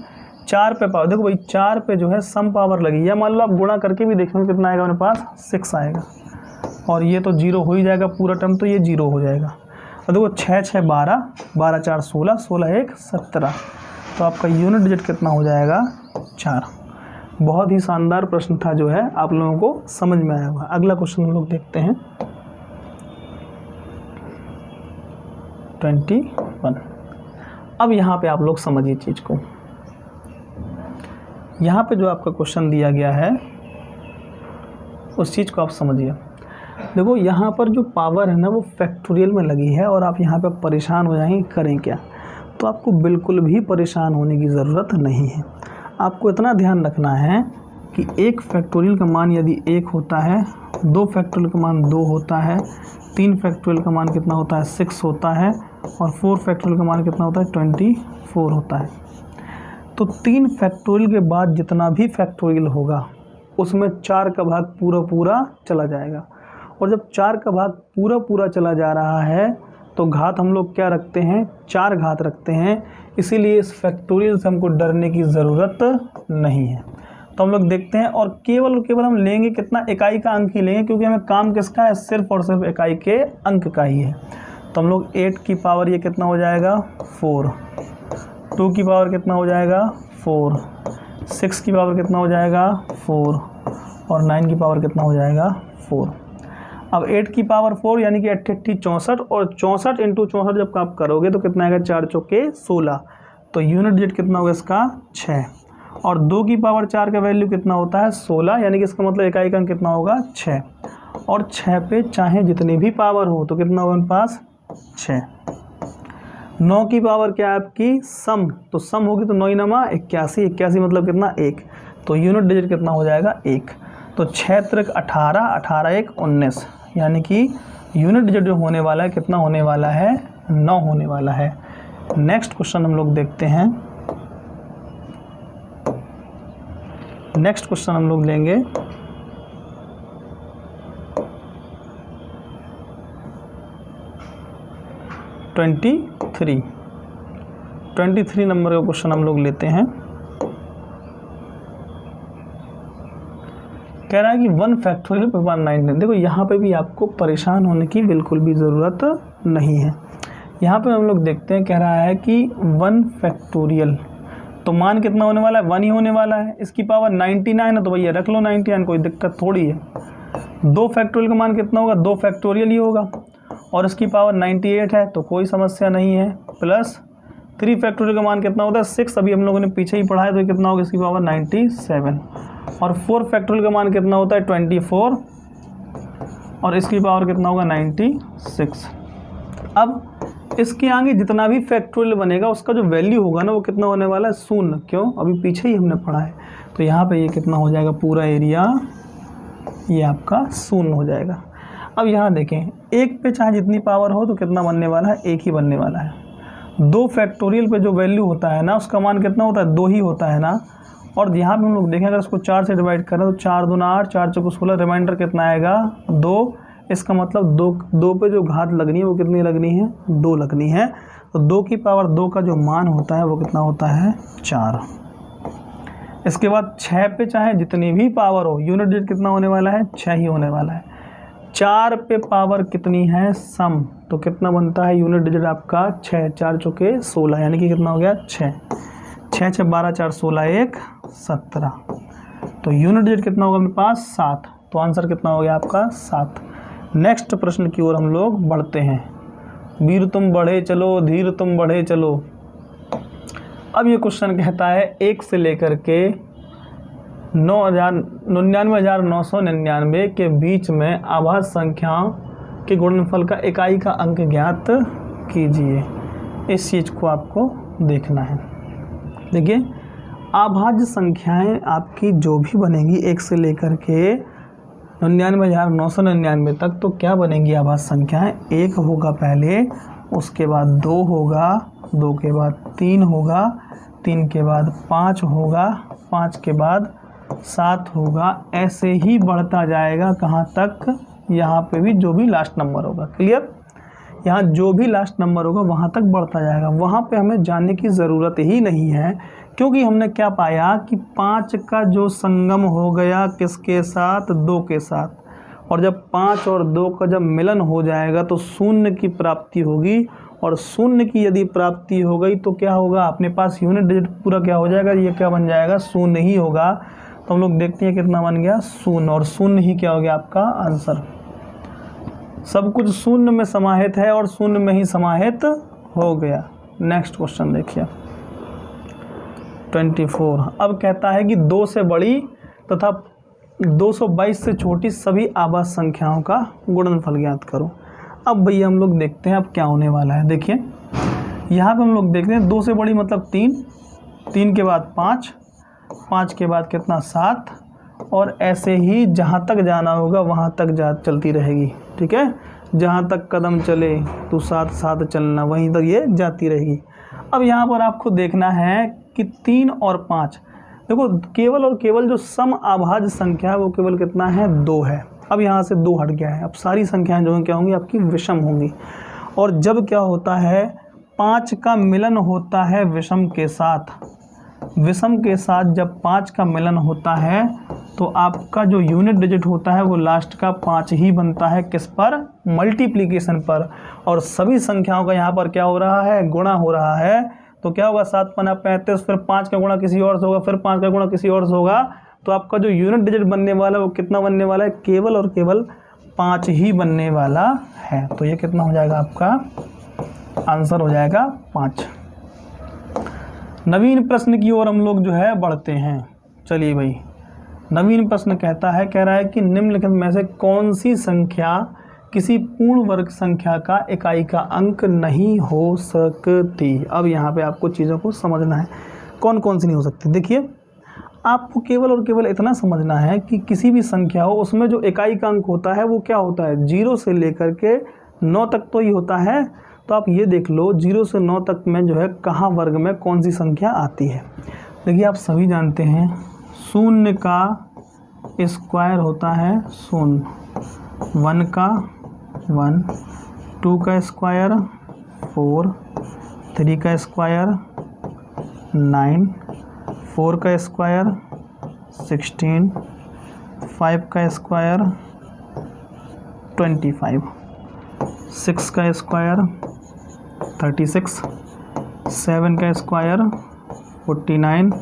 4 पे पावर देखो भाई 4 पे जो है सम पावर लगी है, मान लो आप गुणा करके भी देखेंगे कितना आएगा मेरे पास 6 आएगा, और ये तो 0 हो ही जाएगा पूरा टर्म, तो ये 0 हो जाएगा। और देखो 6 6 12, 12 4 16, 16 1 17, तो आपका यूनिट डिजिट कितना हो जाएगा 4। बहुत ही शानदार प्रश्न था जो है आप लोगों को समझ में आया होगा। अगला क्वेश्चन हम लोग देखते हैं 21। अब यहाँ पे आप लोग समझिए चीज़ को। यहाँ पे जो आपका क्वेश्चन दिया गया है उस चीज़ को आप समझिए। देखो यहाँ पर जो पावर है ना वो फैक्टोरियल में लगी है और आप यहाँ पे परेशान हो जाएंगे करें क्या, तो आपको बिल्कुल भी परेशान होने की ज़रूरत नहीं है। आपको इतना ध्यान रखना है कि एक फैक्टोरियल का मान यदि 1 होता है, 2 फैक्टोरियल का मान 2 होता है, 3 फैक्टोरियल का मान कितना होता है 6 होता है, और 4 फैक्टोरियल का मान कितना होता है 24 होता है। तो 3 फैक्टोरियल के बाद जितना भी फैक्टोरियल होगा उसमें 4 का भाग पूरा पूरा चला जाएगा, और जब 4 का भाग पूरा पूरा चला जा रहा है तो घात हम लोग क्या रखते हैं, 4 घात रखते हैं, इसीलिए इस फैक्टोरियल से हमको डरने की ज़रूरत नहीं है। तो हम लोग देखते हैं, और केवल हम लेंगे कितना, इकाई का अंक ही लेंगे, क्योंकि हमें काम किसका है, सिर्फ और सिर्फ इकाई के अंक का ही है। तो हम लोग 8 की पावर ये कितना हो जाएगा 4, 2 की पावर कितना हो जाएगा 4, 6 की पावर कितना हो जाएगा 4, और 9 की पावर कितना हो जाएगा 4। अब 8 की पावर 4 यानी कि 8 64, और 64 इंटू 64 जब आप करोगे तो कितना आएगा, 4 चौके 16, तो यूनिट डिजिट कितना होगा इसका 6। और 2 की पावर 4 का वैल्यू कितना होता है 16, यानी कि इसका मतलब इकाई का अंक कितना होगा 6, और 6 पे चाहे जितनी भी पावर हो तो कितना होगा उनके पास 6। 9 की पावर क्या है आपकी सम, तो सम होगी तो 9 नमा 81, 81 मतलब कितना 1, तो यूनिट डिजिट कितना हो जाएगा 1। तो 6 त्रिक 18, 18 1 19, यानी कि यूनिट डिजिट जो होने वाला है कितना होने वाला है 9 होने वाला है। नेक्स्ट क्वेश्चन हम लोग देखते हैं। नेक्स्ट क्वेश्चन हम लोग लेंगे 23 नंबर का क्वेश्चन हम लोग लेते हैं। कह रहा है कि 1 फैक्टोरियल पे 199। देखो यहाँ पे भी आपको परेशान होने की बिल्कुल भी ज़रूरत नहीं है। यहाँ पे हम लोग देखते हैं, कह रहा है कि 1 फैक्टोरियल, तो मान कितना होने वाला है 1 ही होने वाला है। इसकी पावर 99 है तो भैया रख लो 99, कोई दिक्कत थोड़ी है। 2 फैक्टोरियल का मान कितना होगा, 2 फैक्टोरियल ही होगा, और इसकी पावर 98 है तो कोई समस्या नहीं है। प्लस 3 फैक्टोरियल का मान कितना होता है 6, अभी हम लोगों ने पीछे ही पढ़ा है, तो कितना होगा इसकी पावर 97। और 4 फैक्टोरियल का मान कितना होता है 24, और इसकी पावर कितना होगा 96। अब इसके आगे जितना भी फैक्टोरियल बनेगा उसका जो वैल्यू होगा ना वो कितना होने वाला है 0। क्यों, अभी पीछे ही हमने पढ़ा है। तो यहाँ पे ये कितना हो जाएगा, पूरा एरिया ये आपका 0 हो जाएगा। अब यहाँ देखें, 1 पे चाहे जितनी पावर हो तो कितना बनने वाला है, 1 ही बनने वाला है। 2 फैक्टोरियल पे जो वैल्यू होता है ना उसका मान कितना होता है 2 ही होता है ना। और यहाँ पे हम लोग देखें, अगर इसको 4 से डिवाइड करें तो 4 दूना 8, 4 चौके 16, रिमाइंडर कितना आएगा 2। इसका मतलब 2 पे जो घात लगनी है वो कितनी लगनी है 2 लगनी है। तो 2 की पावर 2 का जो मान होता है वो कितना होता है 4। इसके बाद 6 पे चाहे जितनी भी पावर हो, यूनिट डिजिट कितना होने वाला है 6 ही होने वाला है। 4 पे पावर कितनी है सम, तो कितना बनता है यूनिट डिजिट आपका 6, 4 चौके 16, यानी कि कितना हो गया 6, 6 6 12 4 16 1 17। तो यूनिट डिजिट कितना होगा मेरे पास 7, तो आंसर कितना हो गया आपका 7। नेक्स्ट प्रश्न की ओर हम लोग बढ़ते हैं। वीर तुम बढ़े चलो, धीर तुम बढ़े चलो। अब ये क्वेश्चन कहता है 1 से लेकर के 99,999 के बीच में आभाज्य संख्याओं के गुणनफल का इकाई का अंक ज्ञात कीजिए। इस चीज़ को आपको देखना है। देखिए, आभाज्य संख्याएं आपकी जो भी बनेंगी 1 से लेकर के 99,999 तक, तो क्या बनेंगी आभाज्य संख्याएं, 1 होगा पहले, उसके बाद 2 होगा, 2 के बाद 3 होगा, 3 के बाद 5 होगा, 5 के बाद 7 होगा, ऐसे ही बढ़ता जाएगा कहाँ तक, यहाँ पे भी जो भी लास्ट नंबर होगा। क्लियर, यहाँ जो भी लास्ट नंबर होगा वहाँ तक बढ़ता जाएगा। वहाँ पे हमें जाने की ज़रूरत ही नहीं है, क्योंकि हमने क्या पाया कि 5 का जो संगम हो गया किसके साथ, 2 के साथ, और जब 5 और 2 का जब मिलन हो जाएगा तो 0 की प्राप्ति होगी, और 0 की यदि प्राप्ति हो गई तो क्या होगा, अपने पास यूनिट डिजिट पूरा क्या हो जाएगा, ये क्या बन जाएगा 0 ही होगा। तो हम लोग देखते हैं कितना बन गया 0, और 0 ही क्या हो गया आपका आंसर। सब कुछ 0 में समाहित है और 0 में ही समाहित हो गया। नेक्स्ट क्वेश्चन देखिए 24। अब कहता है कि 2 से बड़ी तथा 222 से छोटी सभी आभाज्य संख्याओं का गुणनफल ज्ञात करो। अब भैया हम लोग देखते हैं अब क्या होने वाला है। देखिए यहाँ पे हम लोग देख रहे हैं 2 से बड़ी मतलब 3, 3 के बाद 5, 5 के बाद कितना 7, और ऐसे ही जहाँ तक जाना होगा वहाँ तक चलती रहेगी। ठीक है, जहाँ तक कदम चले तो साथ साथ चलना, वहीं तक ये जाती रहेगी। अब यहाँ पर आपको देखना है कि 3 और 5, देखो केवल और केवल जो सम आभाज्य संख्या है वो केवल कितना है 2 है। अब यहाँ से 2 हट गया है, अब सारी संख्याएं जो हैं क्या होंगी आपकी विषम होंगी। और जब क्या होता है 5 का मिलन होता है विषम के साथ, विषम के साथ जब 5 का मिलन होता है तो आपका जो यूनिट डिजिट होता है वो लास्ट का 5 ही बनता है। किस पर? मल्टीप्लिकेशन पर। और सभी संख्याओं का यहाँ पर क्या हो रहा है? गुणा हो रहा है। तो क्या होगा 7 पन्ना 35, फिर 5 का गुणा किसी और से होगा, फिर 5 का गुणा किसी और से होगा। तो आपका जो यूनिट डिजिट बनने वाला है वो कितना बनने वाला है? केवल और केवल 5 ही बनने वाला है। तो ये कितना हो जाएगा? आपका आंसर हो जाएगा 5। नवीन प्रश्न की ओर हम लोग जो है बढ़ते हैं। चलिए भाई, नवीन प्रश्न कह रहा है कि निम्नलिखित में से कौन सी संख्या किसी पूर्ण वर्ग संख्या का इकाई का अंक नहीं हो सकती। अब यहाँ पे आपको चीज़ों को समझना है, कौन कौन सी नहीं हो सकती। देखिए, आपको केवल और केवल इतना समझना है कि किसी भी संख्या हो उसमें जो इकाई का अंक होता है वो क्या होता है? 0 से लेकर के 9 तक तो ही होता है। तो आप ये देख लो 0 से 9 तक में जो है कहाँ वर्ग में कौन सी संख्या आती है। देखिए, आप सभी जानते हैं 0 का स्क्वायर होता है 0, 1 का 1, 2 का स्क्वायर 4, 3 का स्क्वायर 9, 4 का स्क्वायर 16, 5 का स्क्वायर 25, 6 का स्क्वायर 36, 7 का स्क्वायर 49,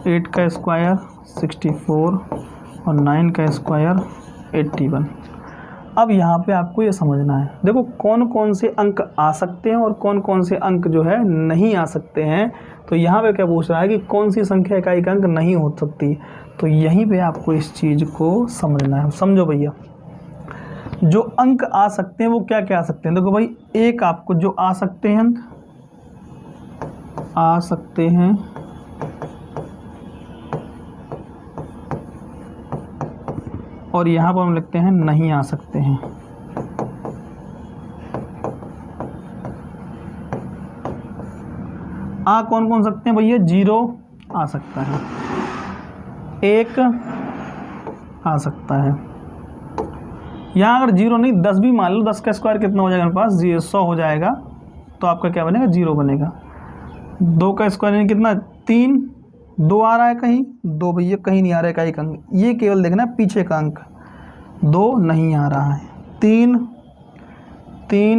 8 का स्क्वायर 64 और 9 का स्क्वायर 81। अब यहाँ पे आपको ये समझना है, देखो कौन कौन से अंक आ सकते हैं और कौन कौन से अंक जो है नहीं आ सकते हैं। तो यहाँ पे क्या पूछ रहा है कि कौन सी संख्या इकाई का अंक नहीं हो सकती। तो यहीं पे आपको इस चीज़ को समझना है। समझो भैया, जो अंक आ सकते हैं वो क्या क्या आ सकते हैं। देखो भाई, एक आपको जो आ सकते हैं अंक आ सकते हैं, और यहाँ पर हम लिखते हैं नहीं आ सकते हैं। कौन कौन सकते हैं भैया? 0 आ सकता है, 1 आ सकता है। यहाँ अगर 0 नहीं 10 भी मान लो, 10 का स्क्वायर कितना हो जाएगा मेरे पास? 100 हो जाएगा। तो आपका क्या बनेगा? 0 बनेगा। 2 का स्क्वायर यानी कितना? 3, 2 आ रहा है कहीं? 2 भैया कहीं नहीं आ रहा है इकाई का अंक। ये केवल देखना पीछे का अंक, 2 नहीं आ रहा है। 3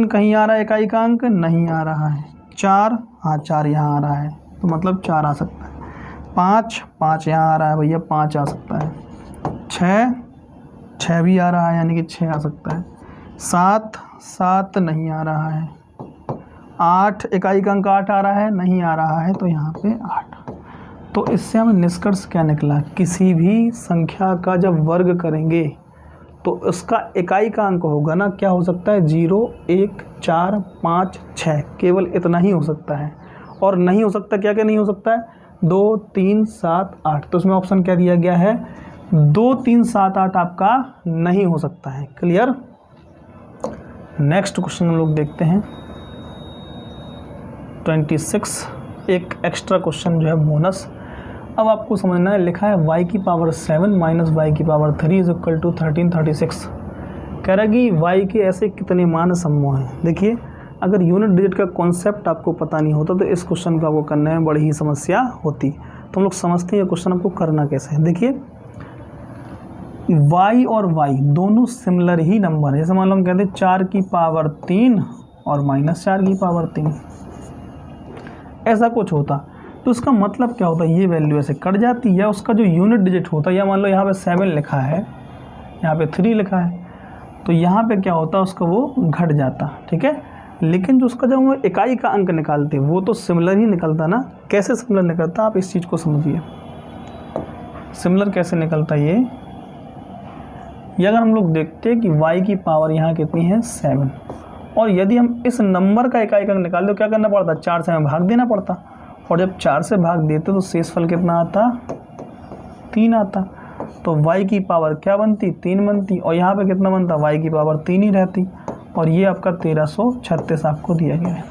कहीं आ रहा है इकाई का अंक? नहीं आ रहा है। 4, हाँ 4 यहाँ आ रहा है, तो मतलब 4 आ सकता है। 5 यहाँ आ रहा है भैया, 5 आ सकता है। 6 भी आ रहा है यानी कि 6 आ सकता है। 7 नहीं आ रहा है। 8 इकाई का अंक 8 आ रहा है? नहीं आ रहा है, तो यहाँ पे 8। तो इससे हमें निष्कर्ष क्या निकला? किसी भी संख्या का जब वर्ग करेंगे तो उसका इकाई का अंक होगा ना, क्या हो सकता है? 0, 1, 4, 5, 6, केवल इतना ही हो सकता है। और नहीं हो सकता, क्या क्या नहीं हो सकता है? 2, 3, 7, 8। तो उसमें ऑप्शन क्या दिया गया है? 2, 3, 7, 8 आपका नहीं हो सकता है। क्लियर? नेक्स्ट क्वेश्चन हम लोग देखते हैं 26, एक एक्स्ट्रा क्वेश्चन जो है बोनस। अब आपको समझना है, लिखा है y की पावर 7 माइनस y की पावर 3 इज इक्वल टू 1336। कह रहा है कि y के ऐसे कितने मान समूह हैं। देखिए, अगर यूनिट डिजिट का कॉन्सेप्ट आपको पता नहीं होता तो इस क्वेश्चन को आपको करने में बड़ी ही समस्या होती। तो हम लोग समझते हैं ये क्वेश्चन आपको करना कैसे है। देखिए, y और y दोनों सिमिलर ही नंबर है। जैसे मान लो हम कहते हैं 4 की पावर 3 और माइनस 4 की पावर 3, ऐसा कुछ होता तो उसका मतलब क्या होता है? ये वैल्यू ऐसे कट जाती है, या उसका जो यूनिट डिजिट होता है, या मान लो यहाँ पे 7 लिखा है, यहाँ पे 3 लिखा है, तो यहाँ पे क्या होता है? उसका वो घट जाता। ठीक है, लेकिन जो उसका जब हम इकाई का अंक निकालते हैं वो तो सिमिलर ही निकलता ना। कैसे सिमिलर निकलता? आप इस चीज़ को समझिए, सिमिलर कैसे निकलता ये अगर हम लोग देखते हैं कि y की पावर यहाँ कितनी है? 7, और यदि हम इस नंबर का इकाई का अंक निकाल दो, क्या करना पड़ता? 4 से हमें भाग देना पड़ता, और जब 4 से भाग देते तो शेषफल कितना आता? 3 आता। तो y की पावर क्या बनती? 3 बनती, और यहाँ पे कितना बनता? y की पावर 3 ही रहती, और ये आपका 1336 आपको दिया गया है।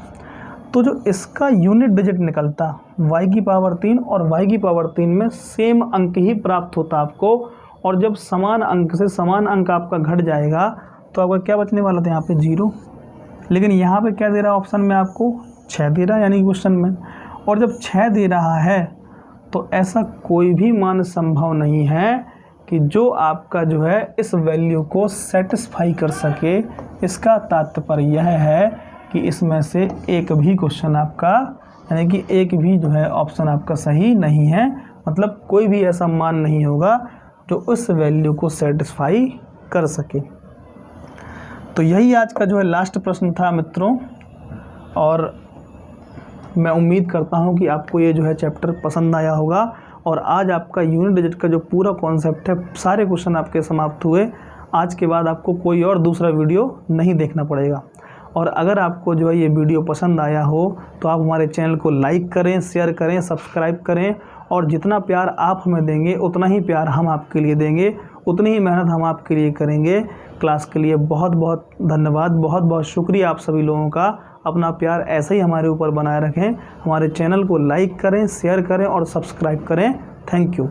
तो जो इसका यूनिट डिजिट निकलता y की पावर 3 और y की पावर 3 में सेम अंक ही प्राप्त होता आपको, और जब समान अंक से समान अंक आपका घट जाएगा तो आपका क्या बचने वाला था? यहाँ पे 0। लेकिन यहाँ पे क्या दे रहा है ऑप्शन में आपको 6 दे रहा है यानी क्वेश्चन में। और जब 6 दे रहा है तो ऐसा कोई भी मान संभव नहीं है कि जो आपका जो है इस वैल्यू को सेटिस्फाई कर सके। इसका तात्पर्य यह है कि इसमें से एक भी क्वेश्चन आपका यानी कि एक भी जो है ऑप्शन आपका सही नहीं है, मतलब कोई भी ऐसा मान नहीं होगा जो उस वैल्यू को सेटिस्फाई कर सके। तो यही आज का जो है लास्ट प्रश्न था मित्रों, और मैं उम्मीद करता हूं कि आपको ये जो है चैप्टर पसंद आया होगा। और आज आपका यूनिट डिजिट का जो पूरा कॉन्सेप्ट है, सारे क्वेश्चन आपके समाप्त हुए। आज के बाद आपको कोई और दूसरा वीडियो नहीं देखना पड़ेगा। और अगर आपको जो है ये वीडियो पसंद आया हो तो आप हमारे चैनल को लाइक करें, शेयर करें, सब्सक्राइब करें। और जितना प्यार आप हमें देंगे उतना ही प्यार हम आपके लिए देंगे, उतनी ही मेहनत हम आपके लिए करेंगे। क्लास के लिए बहुत बहुत धन्यवाद, बहुत बहुत शुक्रिया आप सभी लोगों का। अपना प्यार ऐसे ही हमारे ऊपर बनाए रखें। हमारे चैनल को लाइक करें, शेयर करें और सब्सक्राइब करें। Thank you.